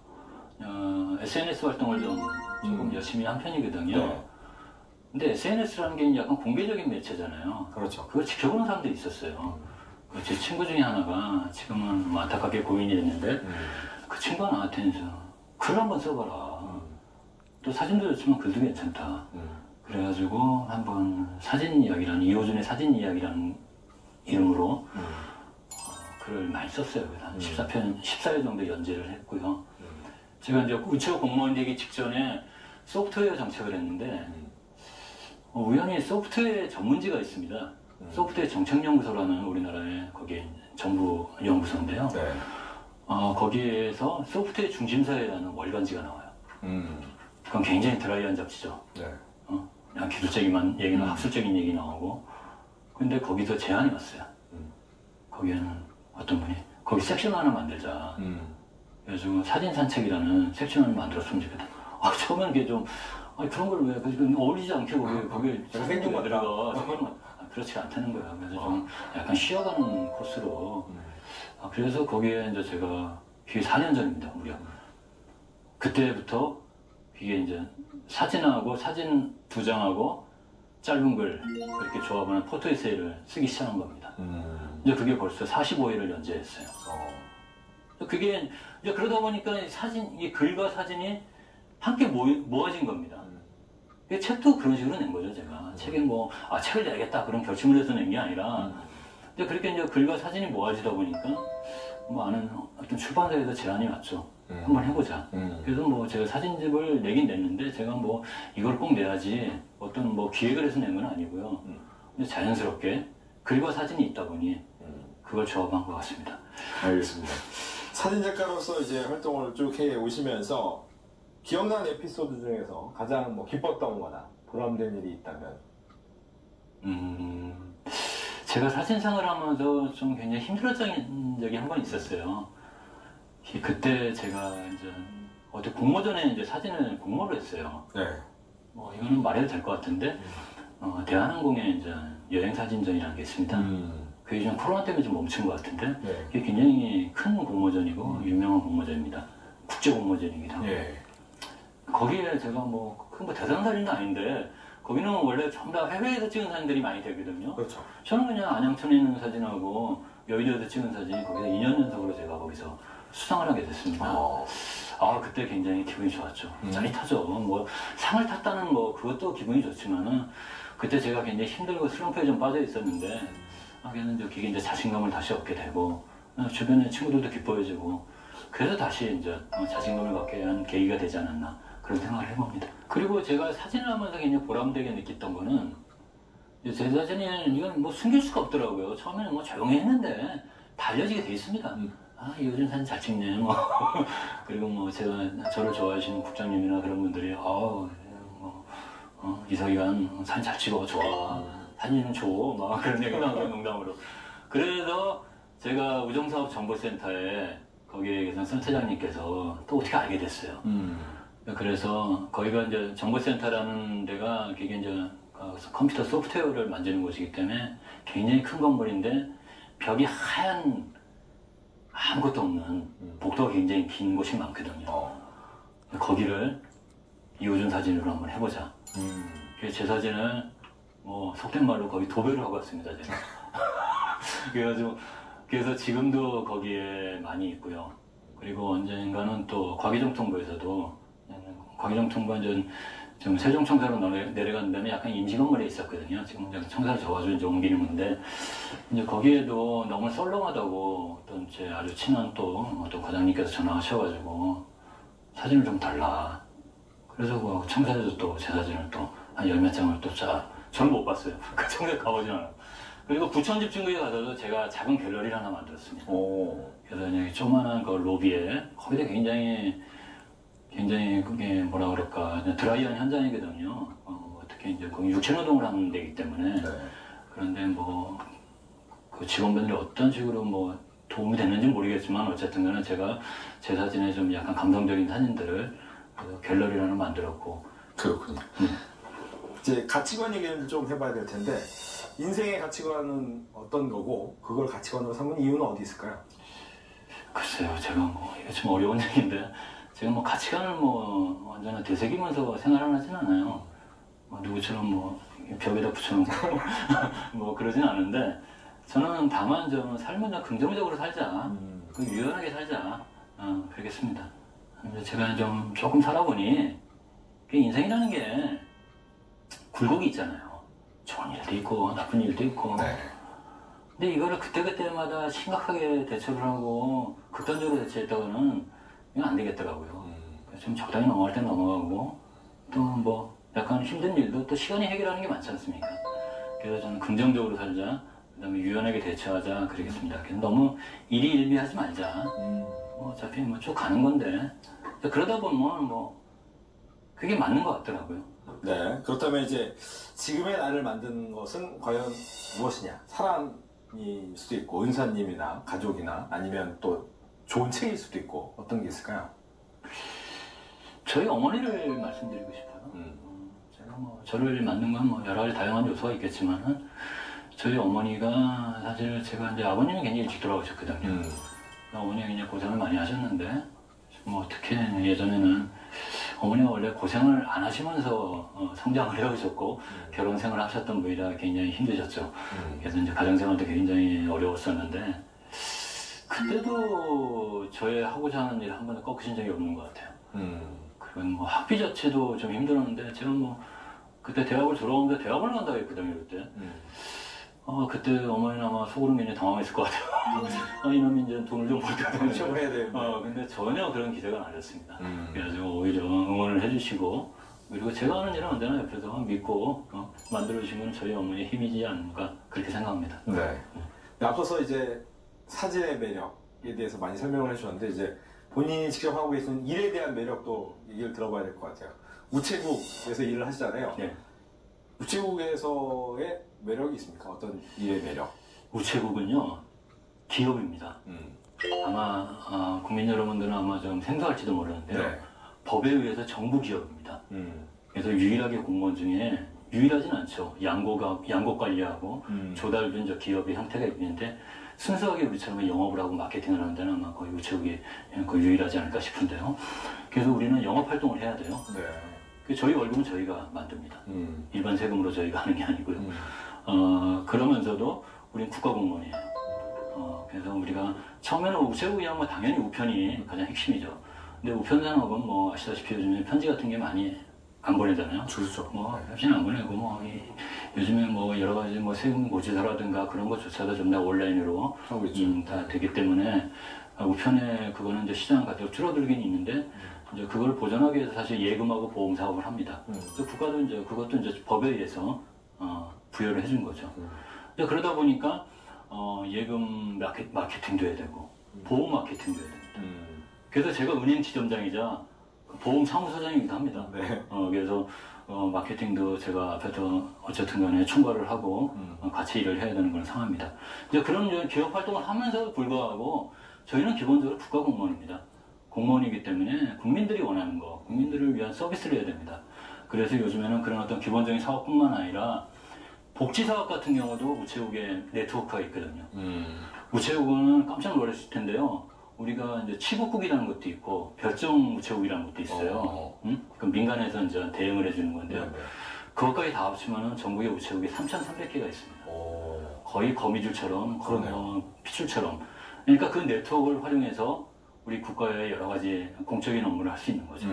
SNS 활동을 좀 조금 열심히 한 편이거든요. 네. 근데 SNS라는 게 약간 공개적인 매체잖아요. 그렇죠. 그걸 지켜보는 사람들이 있었어요. 제 친구 중에 하나가 지금은 뭐 안타깝게 고인이 됐는데 그 친구가 나한테 글 한번 써봐라. 또 사진도 좋지만 글도 괜찮다. 그래가지고 한번 사진 이야기라는 이호준의 사진 이야기라는 이름으로 글을 많이 썼어요. 한 14회 정도 연재를 했고요. 제가 이제 우체국 공무원 되기 직전에 소프트웨어 정책을 했는데 우연히 소프트웨어 전문지가 있습니다. 소프트웨어 정책연구소라는 우리나라의 거기에 정부 연구소인데요. 네. 거기에서 소프트웨어 중심사회라는 월간지가 나와요. 그건 굉장히 드라이한 잡지죠. 네. 그냥 기술적인 얘기나 학술적인 얘기 나오고. 근데 거기서 제안이 왔어요. 거기에는 어떤 분이 거기 섹션 하나 만들자. 그래가지고 사진 산책이라는 섹션을 만들었으면 좋겠다. 처음엔 그게 좀 그런 걸 왜 어울리지 않게 거기에 생뚱 들어가. 그렇지 않다는 거야. 그래서 좀 약간 쉬어가는 코스로. 그래서 거기에 이제 제가 그게 4년 전입니다, 무려. 그때부터 이게 이제 사진하고 사진 2장하고 짧은 글 이렇게 조합하는 포토 에세이를 쓰기 시작한 겁니다. 이제 그게 벌써 45회를 연재했어요. 그게 이제 그러다 보니까 이 글과 사진이 함께 모아진 겁니다. 책도 그런 식으로 낸 거죠, 제가. 책에 책을 내야겠다 그런 결심을 해서 낸 게 아니라 이제 그렇게 이제 글과 사진이 모아지다 보니까 아는 어떤 출판사에서 제안이 왔죠. 한번 해보자. 그래서 제가 사진집을 내긴 냈는데 제가 이걸 꼭 내야지 어떤 기획을 해서 낸 건 아니고요. 근데 자연스럽게 글과 사진이 있다 보니 그걸 조합한 것 같습니다. 알겠습니다. 사진 작가로서 이제 활동을 쭉 해 오시면서 기억나는 에피소드 중에서 가장 기뻤던 거나 보람된 일이 있다면? 제가 사진상을 하면서 좀 굉장히 힘들었던 적이 한 번 있었어요. 그때 제가 이제 어디 공모전에 이제 사진을 공모를 했어요. 네. 이거는 말해도 될 것 같은데, 대한항공에 이제 여행사진전이라는 게 있습니다. 그게 좀 코로나 때문에 좀 멈춘 것 같은데, 네. 그게 굉장히 큰 공모전이고, 유명한 공모전입니다. 국제 공모전이기도 하고. 네. 거기에 제가 큰 대단한 사진도 아닌데, 거기는 원래 전부 다 해외에서 찍은 사진들이 많이 되거든요. 그렇죠. 저는 그냥 안양천에 있는 사진하고 여의도에서 찍은 사진, 거기서 2년 연속으로 제가 거기서 수상을 하게 됐습니다. 그때 굉장히 기분이 좋았죠. 짜릿하죠. 상을 탔다는 그것도 기분이 좋지만은, 그때 제가 굉장히 힘들고 슬럼프에 좀 빠져 있었는데, 그게 이제 자신감을 다시 얻게 되고, 주변의 친구들도 기뻐해주고, 그래서 다시 이제 자신감을 갖게 한 계기가 되지 않았나, 그런 생각을 해봅니다. 그리고 제가 사진을 하면서 굉장히 보람되게 느꼈던 거는, 제 사진은 이건 숨길 수가 없더라고요. 처음에는 조용히 했는데, 다 알려지게 돼 있습니다. 이효준 사진 잘 찍네 뭐 그리고 뭐 제가 저를 좋아하시는 국장님이나 그런 분들이 이석이가 사진 잘 찍어 좋아 사진은 줘 막 그런 얘기도 하고 농담으로. 그래서 제가 우정사업 정보센터에 거기에 계신 센터장님께서 또 어떻게 알게 됐어요. 그래서 거기가 이제 정보센터라는 데가 그게 이제 컴퓨터 소프트웨어를 만드는 곳이기 때문에 굉장히 큰 건물인데 벽이 하얀 아무것도 없는 복도가 굉장히 긴 곳이 많거든요. 거기를 이호준 사진으로 한번 해보자. 그래서 제 사진을 뭐 속된 말로 거의 도배를 하고 왔습니다 제가. 그래서 지금도 거기에 많이 있고요. 그리고 언젠가는 또 과기정통부에서도 과기정통부가 좀 세종청사로 내려간 다음에 약간 임시 건물에 있었거든요. 지금 청사를 져가지고 이제 옮기는 건데 이제 거기에도 너무 썰렁하다고 어떤 제 아주 친한 또 어떤 과장님께서 전화하셔가지고 사진을 좀 달라. 그래서 그 청사에서 또 제 사진을 또 한 10몇 장을 또 저는 못 봤어요. 그 청사에 가보진 않아요. 그리고 부천 집중구에 가서도 제가 작은 갤러리를 하나 만들었습니다. 그래서 그냥 조그만한 그 로비에 거기도 굉장히 그게 뭐라 그럴까 드라이한 현장이거든요. 어떻게 이제 거기 육체노동을 하는 데이기 때문에 그런데 뭐 그 직원분들이 어떤 식으로 뭐 도움이 됐는지 모르겠지만 어쨌든간에 제가 제 사진에 좀 약간 감성적인 사진들을 그 갤러리를 하나 만들었고. 그렇군요. 이제 가치관 얘기를 좀 해봐야 될 텐데 인생의 가치관은 어떤 거고 그걸 가치관으로 삼은 이유는 어디 있을까요? 글쎄요, 제가 뭐 이게 좀 어려운 얘기인데 제가 뭐 가치관을 뭐 완전히 되새기면서 생활을 하진 않아요. 뭐 누구처럼 뭐 벽에다 붙여놓고 뭐 그러진 않은데 저는 다만 좀 삶을 좀 긍정적으로 살자, 유연하게 살자, 그러겠습니다. 제가 좀 조금 살아보니 인생이라는 게 굴곡이 있잖아요. 좋은 일도 있고 나쁜 일도 있고. 근데 이거를 그때그때마다 심각하게 대처를 하고 극단적으로 대처했다가는 이건 안 되겠더라고요. 좀 적당히 넘어갈 땐 넘어가고 또 뭐 약간 힘든 일도 또 시간이 해결하는 게 많지 않습니까? 그래서 저는 긍정적으로 살자, 그 다음에 유연하게 대처하자 그러겠습니다. 그래서 너무 일희일비하지 말자. 뭐 어차피 뭐 쭉 가는 건데 그러다 보면 뭐 그게 맞는 것 같더라고요. 네, 그렇다면 이제 지금의 나를 만든 것은 과연 무엇이냐? 사람일 수도 있고 은사님이나 가족이나 아니면 또 좋은 책일 수도 있고 어떤 게 있을까요? 저희 어머니를 말씀드리고 싶어요. 제가 뭐 저를 만든 건 뭐 여러 가지 다양한 요소가 있겠지만은 저희 어머니가 사실 제가 이제 아버님이 굉장히 일찍 돌아가셨거든요. 어머니가 굉장히 고생을 많이 하셨는데 뭐 특히 예전에는 어머니가 원래 고생을 안 하시면서 성장을 해오셨고 결혼 생활을 하셨던 분이라 굉장히 힘드셨죠. 그래서 이제 가정생활도 굉장히 어려웠었는데 그때도 저의 하고자 하는 일을 한 번도 꺾으신 적이 없는 것 같아요. 그리고 뭐 학비 자체도 좀 힘들었는데 제가 뭐 그때 대학을 들어오면서 대학을 간다고 했거든요. 그때. 그때 어머니는 아마 속으로 굉장히 당황했을 것 같아요. 이놈이 이제 돈을 좀 벌 때도 시험을 해야 되는데. 근데 전혀 그런 기대가 아니었습니다. 그래가지고 오히려 응원을 해주시고 그리고 제가 하는 일은 언제나 옆에서 믿고 만들어주신 건 저희 어머니의 힘이지 않을까 그렇게 생각합니다. 네. 앞서서 이제 사진의 매력에 대해서 많이 설명을 해주셨는데 이제 본인이 직접 하고 계신 일에 대한 매력도 얘기를 들어봐야 될 것 같아요. 우체국에서 일을 하시잖아요. 네. 우체국에서의 매력이 있습니까? 어떤 일의 매력? 우체국은요 기업입니다. 아마 국민 여러분들은 아마 좀 생소할지도 모르는데요. 네. 법에 의해서 정부 기업입니다. 그래서 유일하게 공무원 중에 유일하진 않죠. 양곡 관리하고 조달도 이제 기업의 형태가 있는데 순수하게 우리처럼 영업을 하고 마케팅을 하는 데는 아마 거의 우체국이 거의 유일하지 않을까 싶은데요. 그래서 우리는 영업 활동을 해야 돼요. 네. 저희 월급은 저희가 만듭니다. 일반 세금으로 저희가 하는 게 아니고요. 그러면서도 우리는 국가공무원이에요. 그래서 우리가 처음에는 우체국이야 뭐 당연히 우편이 가장 핵심이죠. 근데 우편 산업은 뭐 아시다시피 요즘에 편지 같은 게 많이 안 보내잖아요. 그렇죠. 뭐 편지는 안 보내고 뭐 요즘에 뭐 여러 가지 뭐 세금 고지서라든가 그런 것조차도 좀 다 온라인으로 다 되기 때문에 우편에 그거는 이제 시장 가격 줄어들긴 있는데 이제 그걸 보존하기 위해서 사실 예금하고 보험 사업을 합니다. 국가도 이제 그것도 이제 법에 의해서 부여를 해준 거죠. 그러다 보니까 예금 마케팅도 해야 되고 보험 마케팅도 해야 됩니다. 그래서 제가 은행 지점장이자 보험 사무소장이기도 합니다. 네. 그래서 마케팅도 제가 앞에서 어쨌든 간에 총괄을 하고 같이 일을 해야 되는 그런 상황입니다. 이제 그런 이제 기업 활동을 하면서 불구하고 저희는 기본적으로 국가공무원입니다. 공무원이기 때문에 국민들이 원하는 거, 국민들을 위한 서비스를 해야 됩니다. 그래서 요즘에는 그런 어떤 기본적인 사업뿐만 아니라 복지사업 같은 경우도 우체국에 네트워크가 있거든요. 우체국은 깜짝 놀랐을 텐데요. 우리가 이제 치국국이라는 것도 있고 별정 우체국이라는 것도 있어요. 그 민간에서 이제 대응을 해주는 건데요. 그것까지 다 합치면 전국에 우체국이 3,300개가 있습니다. 거의 거미줄처럼, 핏줄처럼. 그러니까 그 네트워크를 활용해서 우리 국가의 여러 가지 공적인 업무를 할 수 있는 거죠.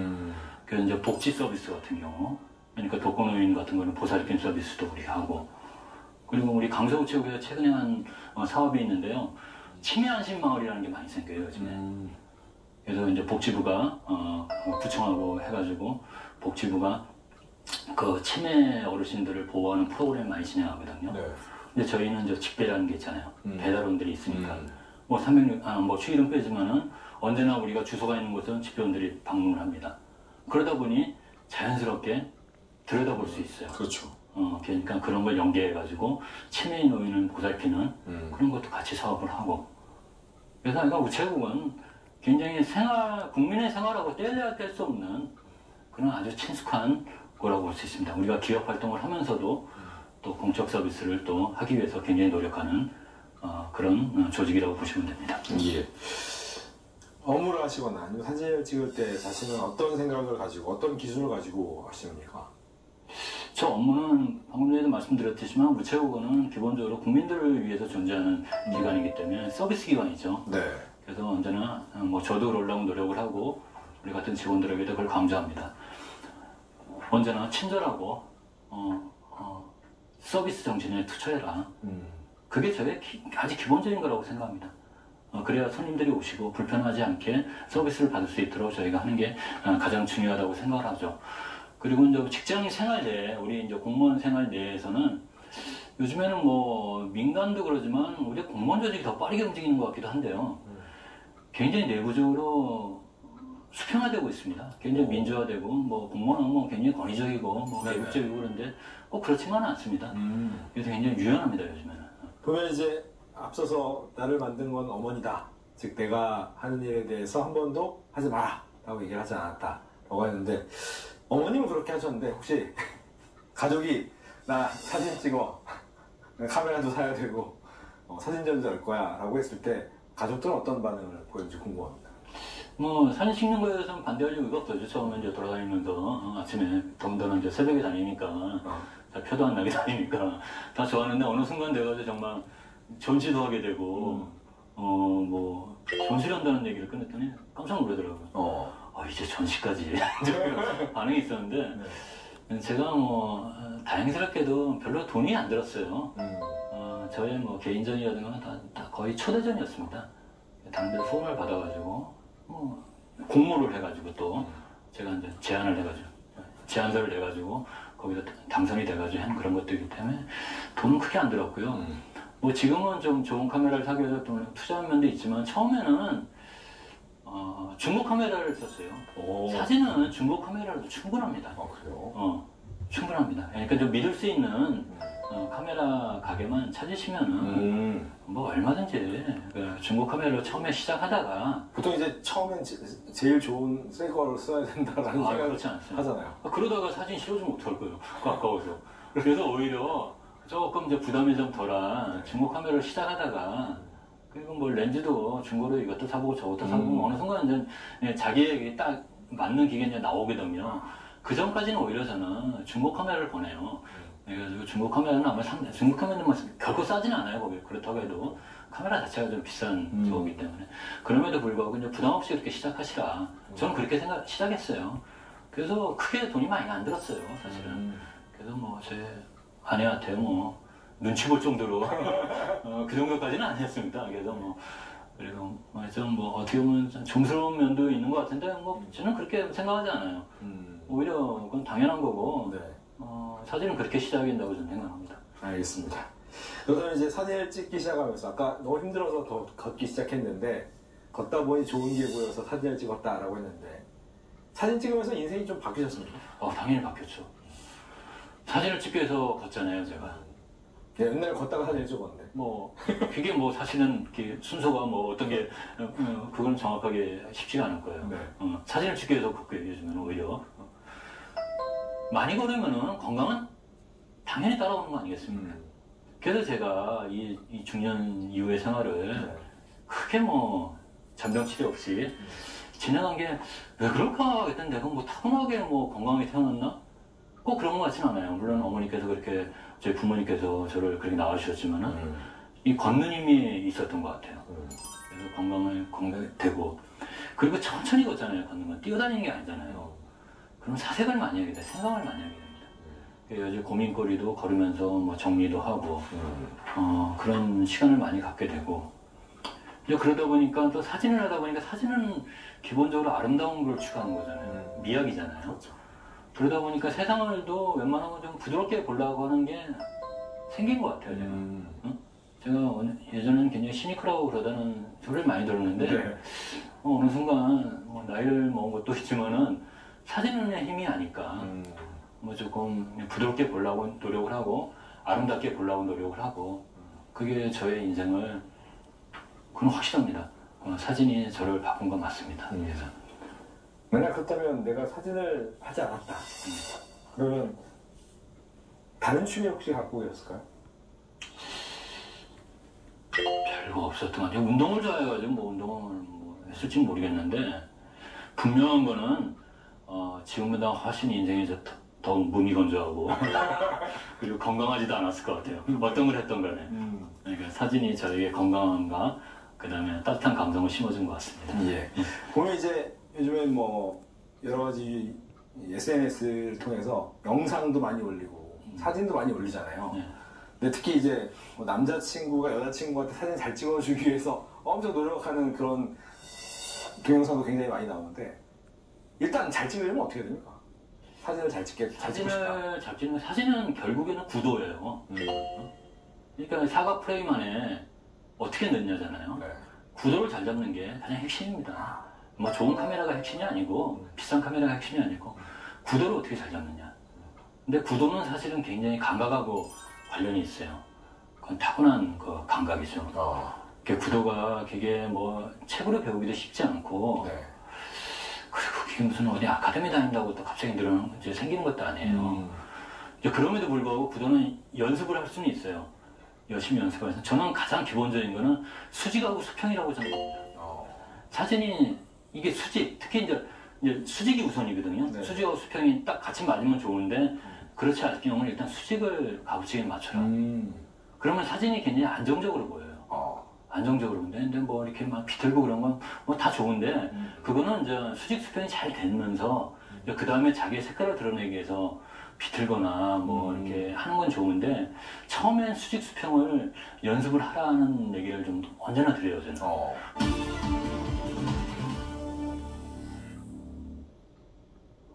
그래서 이제 복지 서비스 같은 경우, 그러니까 독거노인 같은 거는 보살핌 서비스도 우리가 하고, 그리고 우리 강서우체국에서 최근에 한 사업이 있는데요. 치매 안심 마을이라는 게 많이 생겨요, 요즘에. 그래서 이제 복지부가 구청하고 해가지고 복지부가 그 치매 어르신들을 보호하는 프로그램 많이 진행하거든요. 네. 근데 저희는 이제 직배라는 게 있잖아요. 배달원들이 있으니까 뭐 300, 뭐 휴일은 빼지만은 언제나 우리가 주소가 있는 곳은 직배원들이 방문을 합니다. 그러다 보니 자연스럽게 들여다볼 수 있어요. 그렇죠. 그러니까 그런 걸 연계해가지고 치매인 노인을 보살피는 그런 것도 같이 사업을 하고. 그래서 그러니까 우체국은 굉장히 국민의 생활하고 떼려야 뗄 수 없는 그런 아주 친숙한 거라고 볼 수 있습니다. 우리가 기업 활동을 하면서도 또 공적 서비스를 또 하기 위해서 굉장히 노력하는 그런 조직이라고 보시면 됩니다. 예. 업무를 하시거나 아니면 사진을 찍을 때 자신은 어떤 생각을 가지고 어떤 기준을 가지고 하십니까? 저 업무는 방금 전에도 말씀드렸지만 우체국은 기본적으로 국민들을 위해서 존재하는 기관이기 때문에 서비스 기관이죠. 네. 그래서 언제나 뭐 저도 그러려고 노력을 하고 우리 같은 직원들에게도 그걸 강조합니다. 언제나 친절하고 서비스 정신에 투철해라. 그게 저의 아주 기본적인 거라고 생각합니다. 그래야 손님들이 오시고 불편하지 않게 서비스를 받을 수 있도록 저희가 하는 게 가장 중요하다고 생각을 하죠. 그리고 이제 직장 생활 내에, 우리 이제 공무원 생활 내에서는 요즘에는 뭐 민간도 그러지만 우리 공무원 조직이 더 빠르게 움직이는 것 같기도 한데요. 굉장히 내부적으로 수평화되고 있습니다. 굉장히 민주화되고, 뭐 공무원 업무 굉장히 권위적이고, 뭐 외국적이고 그런데 꼭 그렇지만은 않습니다. 그래서 굉장히 유연합니다, 요즘에는. 보면 이제 앞서서 나를 만든 건 어머니다. 즉 내가 하는 일에 대해서 한 번도 하지 마라 라고 얘기를 하지 않았다 라고 했는데, 어머님은 그렇게 하셨는데 혹시 가족이 나 사진 찍어, 카메라도 사야 되고 사진전도 할 거야 라고 했을 때 가족들은 어떤 반응을 보였는지 궁금합니다. 뭐 사진 찍는 거에 대해서는 반대할 이유가 없었죠. 처음에 이제 돌아다니면서 아침에 더군다나 이제 새벽에 다니니까 표도 안 나게 다니니까 다 좋았는데 어느 순간 돼가지고 정말 전시도 하게 되고 뭐 전시를 한다는 얘기를 꺼냈더니 깜짝 놀라더라고요. 이제 전시까지 반응이 있었는데 제가 뭐 다행스럽게도 별로 돈이 안 들었어요. 저의 뭐 개인전이라든가 다 거의 초대전이었습니다. 다른 데서 후원을 받아가지고 뭐 공모를 해가지고 또 제가 이제 제안서를 내가지고 거기서 당선이 돼가지고 한 그런 것들이기 때문에 돈은 크게 안 들었고요. 뭐 지금은 좀 좋은 카메라를 사기 위해서 돈을 투자한 면도 있지만 처음에는 중고 카메라를 썼어요. 사진은 중고 카메라로도 충분합니다. 그래요? 충분합니다. 그러니까 좀 믿을 수 있는 카메라 가게만 찾으시면은 뭐 얼마든지 중고 카메라로 처음에 시작하다가 보통 이제 처음엔 제일 좋은 새 거를 써야 된다라는 생각을 그렇지 않습니다. 하잖아요. 그러다가 사진 실어주면 어떡할 거예요? 아까워서. 그래서 오히려 조금 이제 부담이 좀 덜한 중고 카메라를 시작하다가 그리고 뭐 렌즈도 중고로 이것도 사보고 저것도 사보고 어느 순간 이제 자기에게 딱 맞는 기계가 이제 나오게 되면 그 전까지는 오히려 저는 중고 카메라를 보내요. 그래가지고 중고 카메라는 아마 중고 카메라는 뭐 결코 싸지는 않아요. 거기 그렇다고 해도 카메라 자체가 좀 비싼 거기 때문에 그럼에도 불구하고 이제 부담 없이 그렇게 시작하시라. 저는 그렇게 시작했어요. 그래서 크게 돈이 많이 안 들었어요, 사실은. 그래서 뭐 제 아내한테 뭐 눈치 볼 정도로 그 정도까지는 안 했습니다. 그래서 뭐 그리고 좀 뭐 어떻게 보면 좀 종스러운 면도 있는 것 같은데 뭐 저는 그렇게 생각하지 않아요. 오히려 그건 당연한 거고 사진은 그렇게 시작해야 된다고 저는 생각합니다. 알겠습니다. 그러면 이제 사진을 찍기 시작하면서 아까 너무 힘들어서 더 걷기 시작했는데 걷다 보니 좋은 게 보여서 사진을 찍었다라고 했는데 사진 찍으면서 인생이 좀 바뀌셨습니까? 당연히 바뀌었죠. 사진을 찍기 위해서 걷잖아요, 제가. 네, 옛날에 걷다가 사진을 찍었는데. 그게 사실은 순서가 어떤 게, 그건 정확하게 쉽지가 않을 거예요. 네. 사진을 찍기 위해서 걷고 요즘에는 오히려. 많이 걸으면은 건강은 당연히 따라오는 거 아니겠습니까? 그래서 제가 이 중년 이후의 생활을 크게 잔병 치레 없이 지나간 게 왜 그럴까 했더니 내가 타고나게 건강하게 태어났나? 꼭 그런 것 같진 않아요. 물론 어머니께서 그렇게, 저희 부모님께서 저를 그렇게 낳아주셨지만은 이 걷는 힘이 있었던 것 같아요. 그래서 건강을 되고, 그리고 천천히 걷잖아요. 걷는 건 뛰어다니는 게 아니잖아요. 그럼 사색을 많이 하게 돼, 생각을 많이 하게 됩니다. 요즘 고민거리도 걸으면서 정리도 하고 그런 시간을 많이 갖게 되고, 이제 그러다 보니까 또 사진을 하다 보니까 사진은 기본적으로 아름다운 걸 추구하는 거잖아요. 미학이잖아요. 그러다 보니까 세상을도 웬만하면 좀 부드럽게 보려고 하는 게 생긴 것 같아요, 제가. 제가 예전에는 굉장히 시니컬하고 그러다는 소리를 많이 들었는데, 어느 순간 나이를 먹은 것도 있지만은 사진의 힘이 아니까 조금 부드럽게 보려고 노력을 하고 아름답게 보려고 노력을 하고, 그게 저의 인생을, 그건 확실합니다. 사진이 저를 바꾼 건 맞습니다. 그래서. 만약 그렇다면 내가 사진을 하지 않았다. 그러면 다른 취미 혹시 갖고 계셨을까요? 별거 없었던 것 같아요. 운동을 좋아해가지고 운동을 했을지는 모르겠는데, 분명한 거는 지금보다 훨씬 인생이 더 무미건조하고 그리고 건강하지도 않았을 것 같아요. 어떤 걸 했던 간에. 그러니까 사진이 저에게 건강함과 그 다음에 따뜻한 감성을 심어준 것 같습니다. 예. 보면 이제 요즘엔 여러 가지 SNS를 통해서 영상도 많이 올리고 사진도 많이 올리잖아요. 근데 특히 이제 남자친구가 여자친구한테 사진 잘 찍어주기 위해서 엄청 노력하는 그런 동영상도 굉장히 많이 나오는데, 일단 잘 찍으려면 어떻게 됩니까? 사진을 잘 찍고 싶다. 사진은 결국에는 구도예요. 그러니까 사각 프레임 안에 어떻게 넣냐잖아요. 구도를 잘 잡는 게 가장 핵심입니다. 좋은 카메라가 핵심이 아니고 비싼 카메라가 핵심이 아니고 구도를 어떻게 잘 잡느냐. 근데 구도는 사실은 굉장히 감각하고 관련이 있어요. 그건 타고난 감각이죠. 그 구도가 그게 책으로 배우기도 쉽지 않고, 그리고 그게 무슨 어디 아카데미 다닌다고 또 갑자기 이제 생기는 것도 아니에요. 그럼에도 불구하고 구도는 연습을 할 수는 있어요. 열심히 연습을 해서. 저는 가장 기본적인 거는 수직하고 수평이라고 저는 봅니다. 사진이 이게 수직, 특히 이제 수직이 우선이거든요. 수직하고 수평이 딱 같이 맞으면 좋은데, 그렇지 않을 경우는 일단 수직을 가부치게 맞춰라. 그러면 사진이 굉장히 안정적으로 보여요. 안정적으로. 근데 이렇게 비틀고 그런 건 다 좋은데, 그거는 이제 수직 수평이 잘 되면서 그 다음에 자기의 색깔을 드러내기 위해서 비틀거나 이렇게 하는 건 좋은데, 처음엔 수직 수평을 연습을 하라는 얘기를 좀 언제나 드려요, 저는.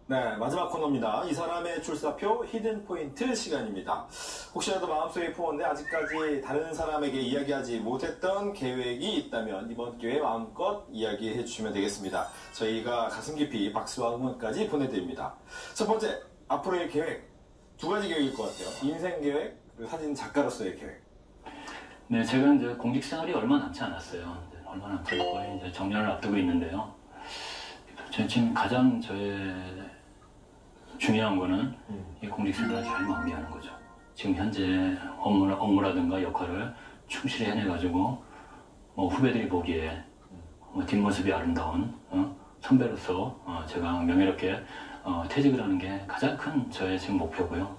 네, 마지막 코너입니다. 이 사람의 출사표 히든 포인트 시간입니다. 혹시라도 마음속에 품었는데 아직까지 다른 사람에게 이야기하지 못했던 계획이 있다면 이번 기회에 마음껏 이야기해 주시면 되겠습니다. 저희가 가슴 깊이 박수와 응원까지 보내드립니다. 첫 번째, 앞으로의 계획. 두 가지 계획일 것 같아요. 인생 계획, 그리고 사진 작가로서의 계획. 네, 제가 이제 공직 생활이 얼마 남지 않았어요. 얼마 남지 않고 이제 정년을 앞두고 있는데요. 지금 가장 저의 중요한 거는 이 공직 생활을 잘 마무리하는 거죠. 지금 현재 업무라든가 역할을 충실히 해내가지고 후배들이 보기에 뒷모습이 아름다운 선배로서 제가 명예롭게 퇴직을 하는 게 가장 큰 저의 지금 목표고요.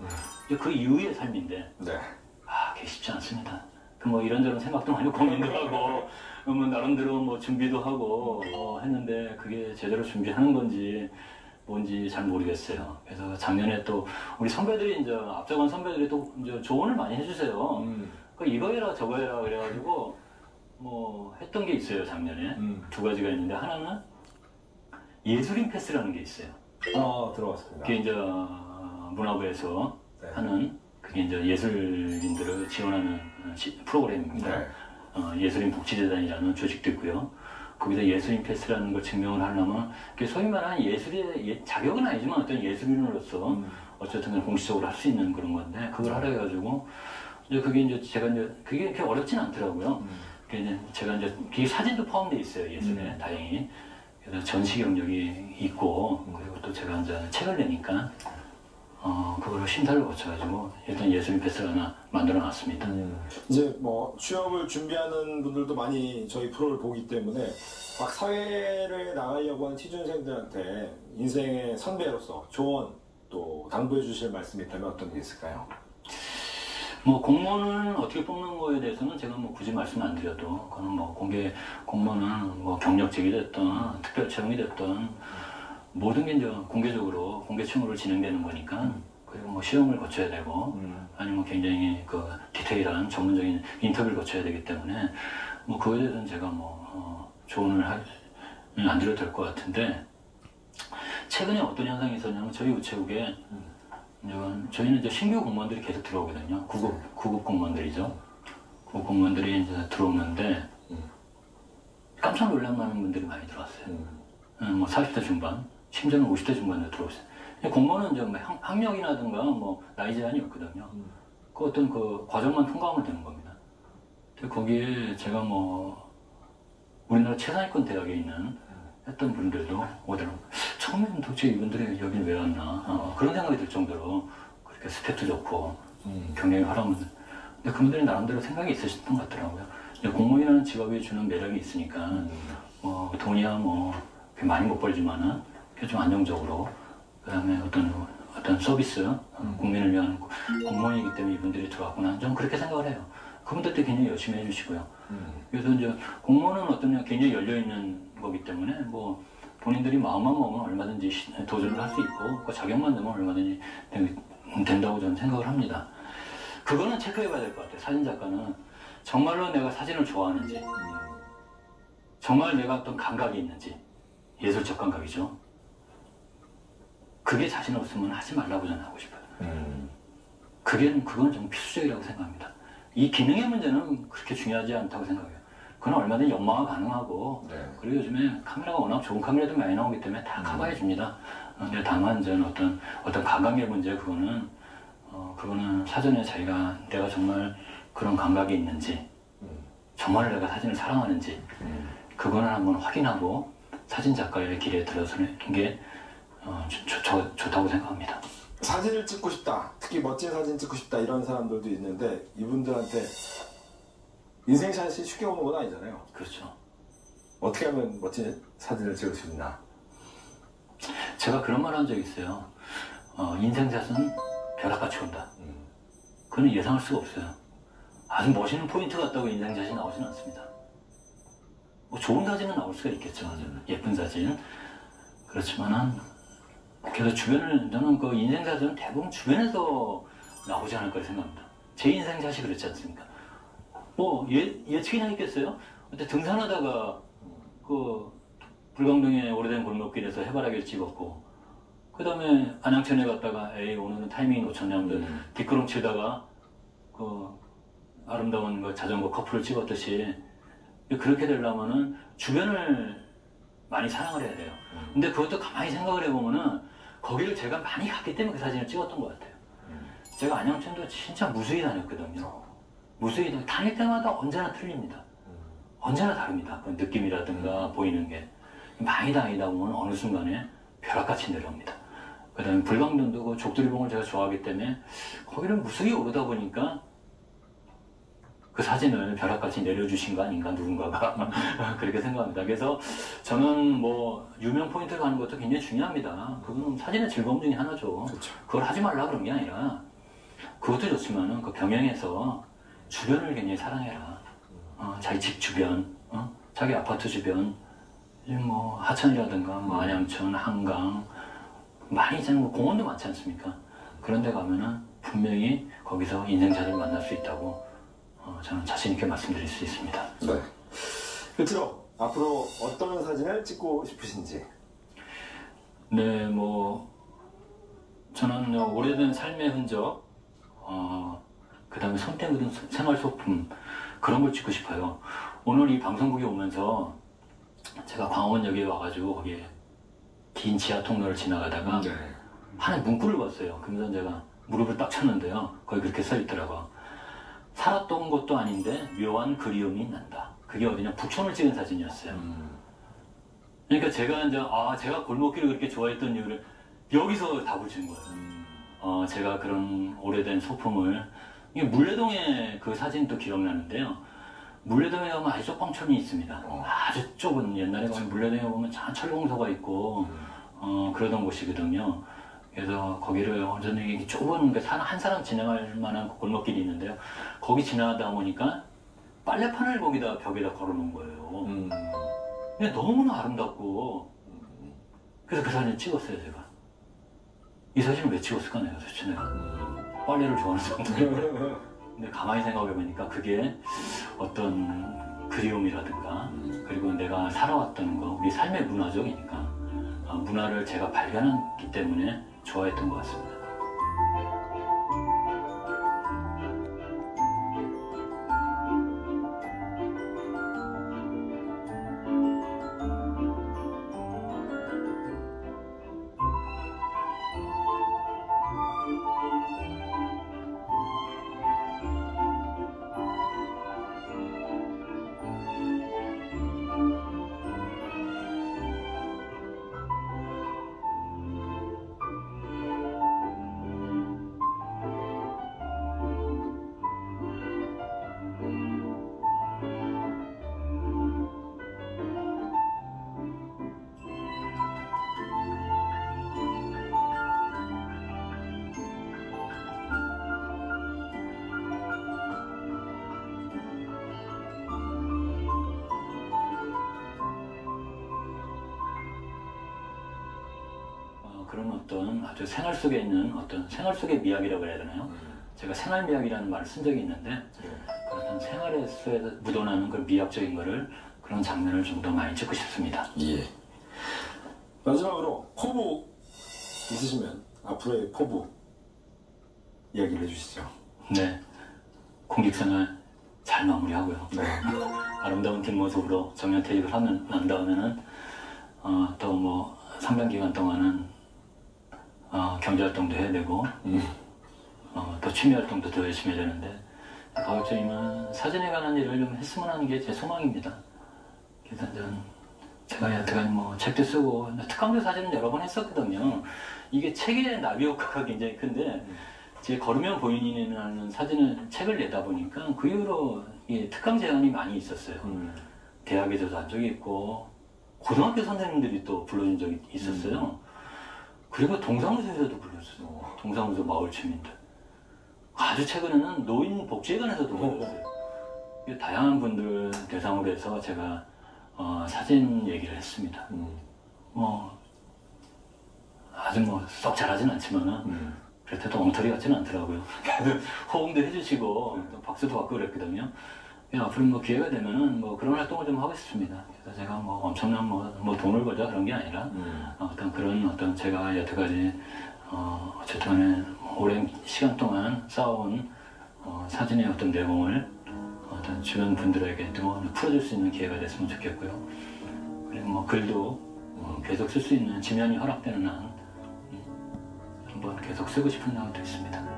그 이후의 삶인데 그게 쉽지 않습니다. 이런저런 생각도 많이 고민도 하고 나름대로 준비도 하고 했는데 그게 제대로 준비하는 건지 뭔지 잘 모르겠어요. 그래서 작년에 또 우리 선배들이 이제 앞서간 선배들이 또 이제 조언을 많이 해주세요. 이거 해라 저거 해라 그래가지고 했던 게 있어요. 작년에 두 가지가 있는데, 하나는 예술인 패스라는 게 있어요. 들어봤습니다. 그게 이제 문화부에서 하는, 그게 이제 예술인들을 지원하는 프로그램입니다. 예술인 복지재단이라는 조직도 있고요. 거기서 예술인 패스라는 걸 증명을 하려면 그게 소위 말하는 예술의 자격은 아니지만 어떤 예술인으로서 어쨌든 공식적으로 할 수 있는 그런 건데 그걸 하려 해가지고 이제 그게 이제 제가 이제 그게 그렇게 어렵진 않더라고요. 그게 이제 제가 이제 그게 사진도 포함되어 있어요 예술에 다행히. 그래서 전시 경력이 있고 그리고 또 제가 이제 책을 내니까 그걸로 심사를 거쳐가지고 일단 예술인 패스를 하나 만들어놨습니다. 이제 뭐 취업을 준비하는 분들도 많이 저희 프로를 보기 때문에 막 사회를 나가려고 하는 취준생들한테 인생의 선배로서 조언 또 당부해 주실 말씀이 있다면 어떤 게 있을까요? 뭐 공무원을 어떻게 뽑는 거에 대해서는 제가 뭐 굳이 말씀 안 드려도 그거는 뭐 공개 공무원은 뭐 경력직이 됐든 특별 채용이 됐든 모든 게 이제 공개적으로 공개청으로 진행되는 거니까 그리고 뭐 시험을 거쳐야 되고 아니면 굉장히 그 디테일한 전문적인 인터뷰를 거쳐야 되기 때문에 뭐 그거에 대해서는 제가 뭐 조언을 안 드려도 될 것 같은데 최근에 어떤 현상이 있었냐면 저희 우체국에 저희는 이제 신규 공무원들이 계속 들어오거든요. 구급 공무원들이죠. 구급 공무원들이 이제 들어오는데 깜짝 놀랄만한 분들이 많이 들어왔어요. 뭐 40대 중반, 심지어는 50대 중반에 들어오세요. 공무원은 이제 뭐 학력이라든가 뭐 나이 제한이 없거든요. 그 어떤 그 과정만 통과하면 되는 겁니다. 근데 거기에 제가 뭐 우리나라 최상위권 대학에 있는 했던 분들도 오더라고요. 처음에는 도대체 이분들이 여긴 왜 왔나 그런 생각이 들 정도로 그렇게 스펙도 좋고 경력이 활발한데 근데 그분들이 나름대로 생각이 있으셨던 것 같더라고요. 공무원이라는 직업이 주는 매력이 있으니까 뭐 돈이야 뭐 많이 못 벌지만은 좀 안정적으로 그다음에 어떤 서비스 국민을 위한 공무원이기 때문에 이분들이 들어왔구나 저는 그렇게 생각을 해요. 그분들도 굉장히 열심히 해주시고요. 그래서 이제 공무원은 어떤 굉장히 열려있는 거기 때문에 뭐 본인들이 마음만 먹으면 얼마든지 도전을 할 수 있고 그 자격만 되면 얼마든지 된다고 저는 생각을 합니다. 그거는 체크해 봐야 될 것 같아요. 사진작가는 정말로 내가 사진을 좋아하는지 정말 내가 어떤 감각이 있는지 예술적 감각이죠. 그게 자신 없으면 하지 말라고 저는 하고 싶어요. 그건 좀 필수적이라고 생각합니다. 이 기능의 문제는 그렇게 중요하지 않다고 생각해요. 그건 얼마든지 연마가 가능하고 그리고 요즘에 카메라가 워낙 좋은 카메라도 많이 나오기 때문에 다 커버해 줍니다. 근데 다만 저는 어떤 감각의 문제 그거는 사전에 내가 정말 그런 감각이 있는지 정말 내가 사진을 사랑하는지 그거는 한번 확인하고 사진 작가의 길에 들어서는 게 좋다고 생각합니다. 사진을 찍고 싶다, 특히 멋진 사진 찍고 싶다 이런 사람들도 있는데 이분들한테 인생샷이 쉽게 오는 건 아니잖아요. 그렇죠. 어떻게 하면 멋진 사진을 찍을 수 있나? 제가 그런 말 한 적이 있어요. 인생샷은 벼락같이 온다. 그건 예상할 수가 없어요. 아주 멋있는 포인트 같다고 인생샷이 나오진 않습니다. 뭐 좋은 사진은 나올 수가 있겠죠. 예쁜 사진. 그렇지만은 그래서 저는 그 인생샷은 대부분 주변에서 나오지 않을 거라 생각합니다. 제 인생샷이 그렇지 않습니까? 뭐 예측이나 있겠어요? 그때 등산하다가 그 불광동의 오래된 골목길에서 해바라기를 찍었고 그 다음에 안양천에 갔다가 오늘은 타이밍이 놓쳤냐면 뒷걸음치다가 그 아름다운 그 자전거 커플을 찍었듯이 그렇게 되려면은 주변을 많이 사랑을 해야 돼요. 근데 그것도 가만히 생각을 해보면은 거기를 제가 많이 갔기 때문에 그 사진을 찍었던 것 같아요. 제가 안양천도 진짜 무수히 다녔거든요. 무수히 다닐 때마다 언제나 틀립니다. 언제나 다릅니다. 그 느낌이라든가 보이는 게 많이 다니다 보면 어느 순간에 벼락같이 내려옵니다. 그 다음에 불광동도 그 족두리봉을 제가 좋아하기 때문에 거기를 무수히 오르다 보니까 그 사진을 벼락같이 내려주신 거 아닌가 누군가가 그렇게 생각합니다. 그래서 저는 뭐 유명 포인트 가는 것도 굉장히 중요합니다. 그건 사진의 즐거움 중에 하나죠. 그렇죠. 그걸 하지 말라 그런 게 아니라 그것도 좋지만은 그 병행해서 주변을 굉장히 사랑해라. 자기 집 주변, 자기 아파트 주변, 뭐 하천이라든가 뭐 안양천, 한강 많이 있잖아요. 뭐 공원도 많지 않습니까? 그런 데 가면은 분명히 거기서 인생샷을 만날 수 있다고 저는 자신 있게 말씀드릴 수 있습니다. 네. 끝으로 앞으로 어떤 사진을 찍고 싶으신지? 네, 뭐 저는 오래된 삶의 흔적, 그 다음에 손때 묻은 생활 소품 그런 걸 찍고 싶어요. 오늘 이 방송국에 오면서 제가 광화문역에 와가지고 거기에 긴 지하 통로를 지나가다가 하나의 문구를 봤어요. 그러면서 제가 무릎을 딱 쳤는데요. 거기 그렇게 써 있더라고요. 살았던 것도 아닌데 묘한 그리움이 난다. 그게 어디냐? 북촌을 찍은 사진이었어요. 그러니까 제가 이제 제가 골목길을 그렇게 좋아했던 이유를 여기서 답을 준 거예요. 제가 그런 오래된 소품을 이게 물레동에 그 사진도 기억나는데요. 물레동에 가면 아주 좁방촌이 있습니다. 아주 좁은 옛날에 가면 물레동에 보면 참 철공소가 있고 그러던 곳이거든요. 그래서 거기를 완전히 좁은 한 사람 지나갈 만한 골목길이 있는데요. 거기 지나다 보니까 빨래판을 거기다 벽에다 걸어놓은 거예요. 근데 너무나 아름답고 그래서 그 사진을 찍었어요 제가. 이 사진을 왜 찍었을까 내가 도대체 내가 빨래를 좋아하는 사람인데 근데 가만히 생각해보니까 그게 어떤 그리움이라든가 그리고 내가 살아왔던 거 우리 삶의 문화적이니까 문화를 제가 발견했기 때문에 좋아했던 것 같습니다. 그런 어떤 아주 생활 속에 있는 어떤 생활 속의 미학이라고 해야 되나요? 제가 생활 미학이라는 말을 쓴 적이 있는데 그런 생활에서 묻어나는 그 미학적인 거를 그런 장면을 좀 더 많이 찍고 싶습니다. 예. 마지막으로 포부 있으시면 앞으로의 포부 이야기를 해주시죠. 네. 공직생활 잘 마무리하고요. 네. 아름다운 뒷모습으로 정년퇴직을 난 다음에는 또 뭐 상당 기간 동안은 경제활동도 해야 되고 또 취미활동도 더 열심히 해야 되는데 가급적이면 사진에 관한 일을 좀 했으면 하는 게 제 소망입니다. 그래서 제가 여태까지 뭐 책도 쓰고 특강도 사진은 여러 번 했었거든요. 이게 책의 나비 효과가 굉장히 큰데 제 걸으면 보이는 사진은 책을 내다 보니까 그 이후로 특강 제안이 많이 있었어요. 대학에서도 한 적이 있고 고등학교 선생님들이 또 불러준 적이 있었어요. 그리고 동사무소에서도 불렀어요. 동사무소 마을주민들. 아주 최근에는 노인복지회관에서도 불렀어요. 다양한 분들 대상으로 해서 제가 사진 얘기를 했습니다. 아주 썩 잘하진 않지만은 그래도 엉터리 같지는 않더라고요. 호응도 해주시고 또 박수도 받고 그랬거든요. 앞으로 뭐 기회가 되면은 뭐 그런 활동을 좀 하고 싶습니다. 그래서 제가 뭐 엄청난 뭐 돈을 벌자 그런 게 아니라 어떤 그런 어떤 제가 여태까지 어쨌든 오랜 시간 동안 쌓아온 사진의 어떤 내용을 어떤 주변 분들에게도 풀어줄 수 있는 기회가 됐으면 좋겠고요. 그리고 뭐 글도 계속 쓸 수 있는 지면이 허락되는 한 한번 계속 쓰고 싶은 생각도 있습니다.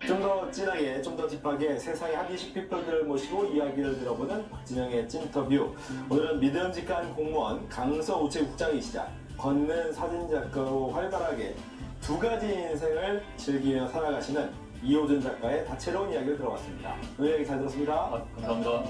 좀 더 진하게, 좀 더 딥하게 세상의 핫이슈 피플들을 모시고 이야기를 들어보는 박진영의 찐터뷰. 오늘은 믿음직한 공무원 강서 우체국장이시자 걷는 사진작가로 활발하게 두 가지 인생을 즐기며 살아가시는 이호준 작가의 다채로운 이야기를 들어봤습니다. 오늘 얘기 잘 들었습니다. 감사합니다.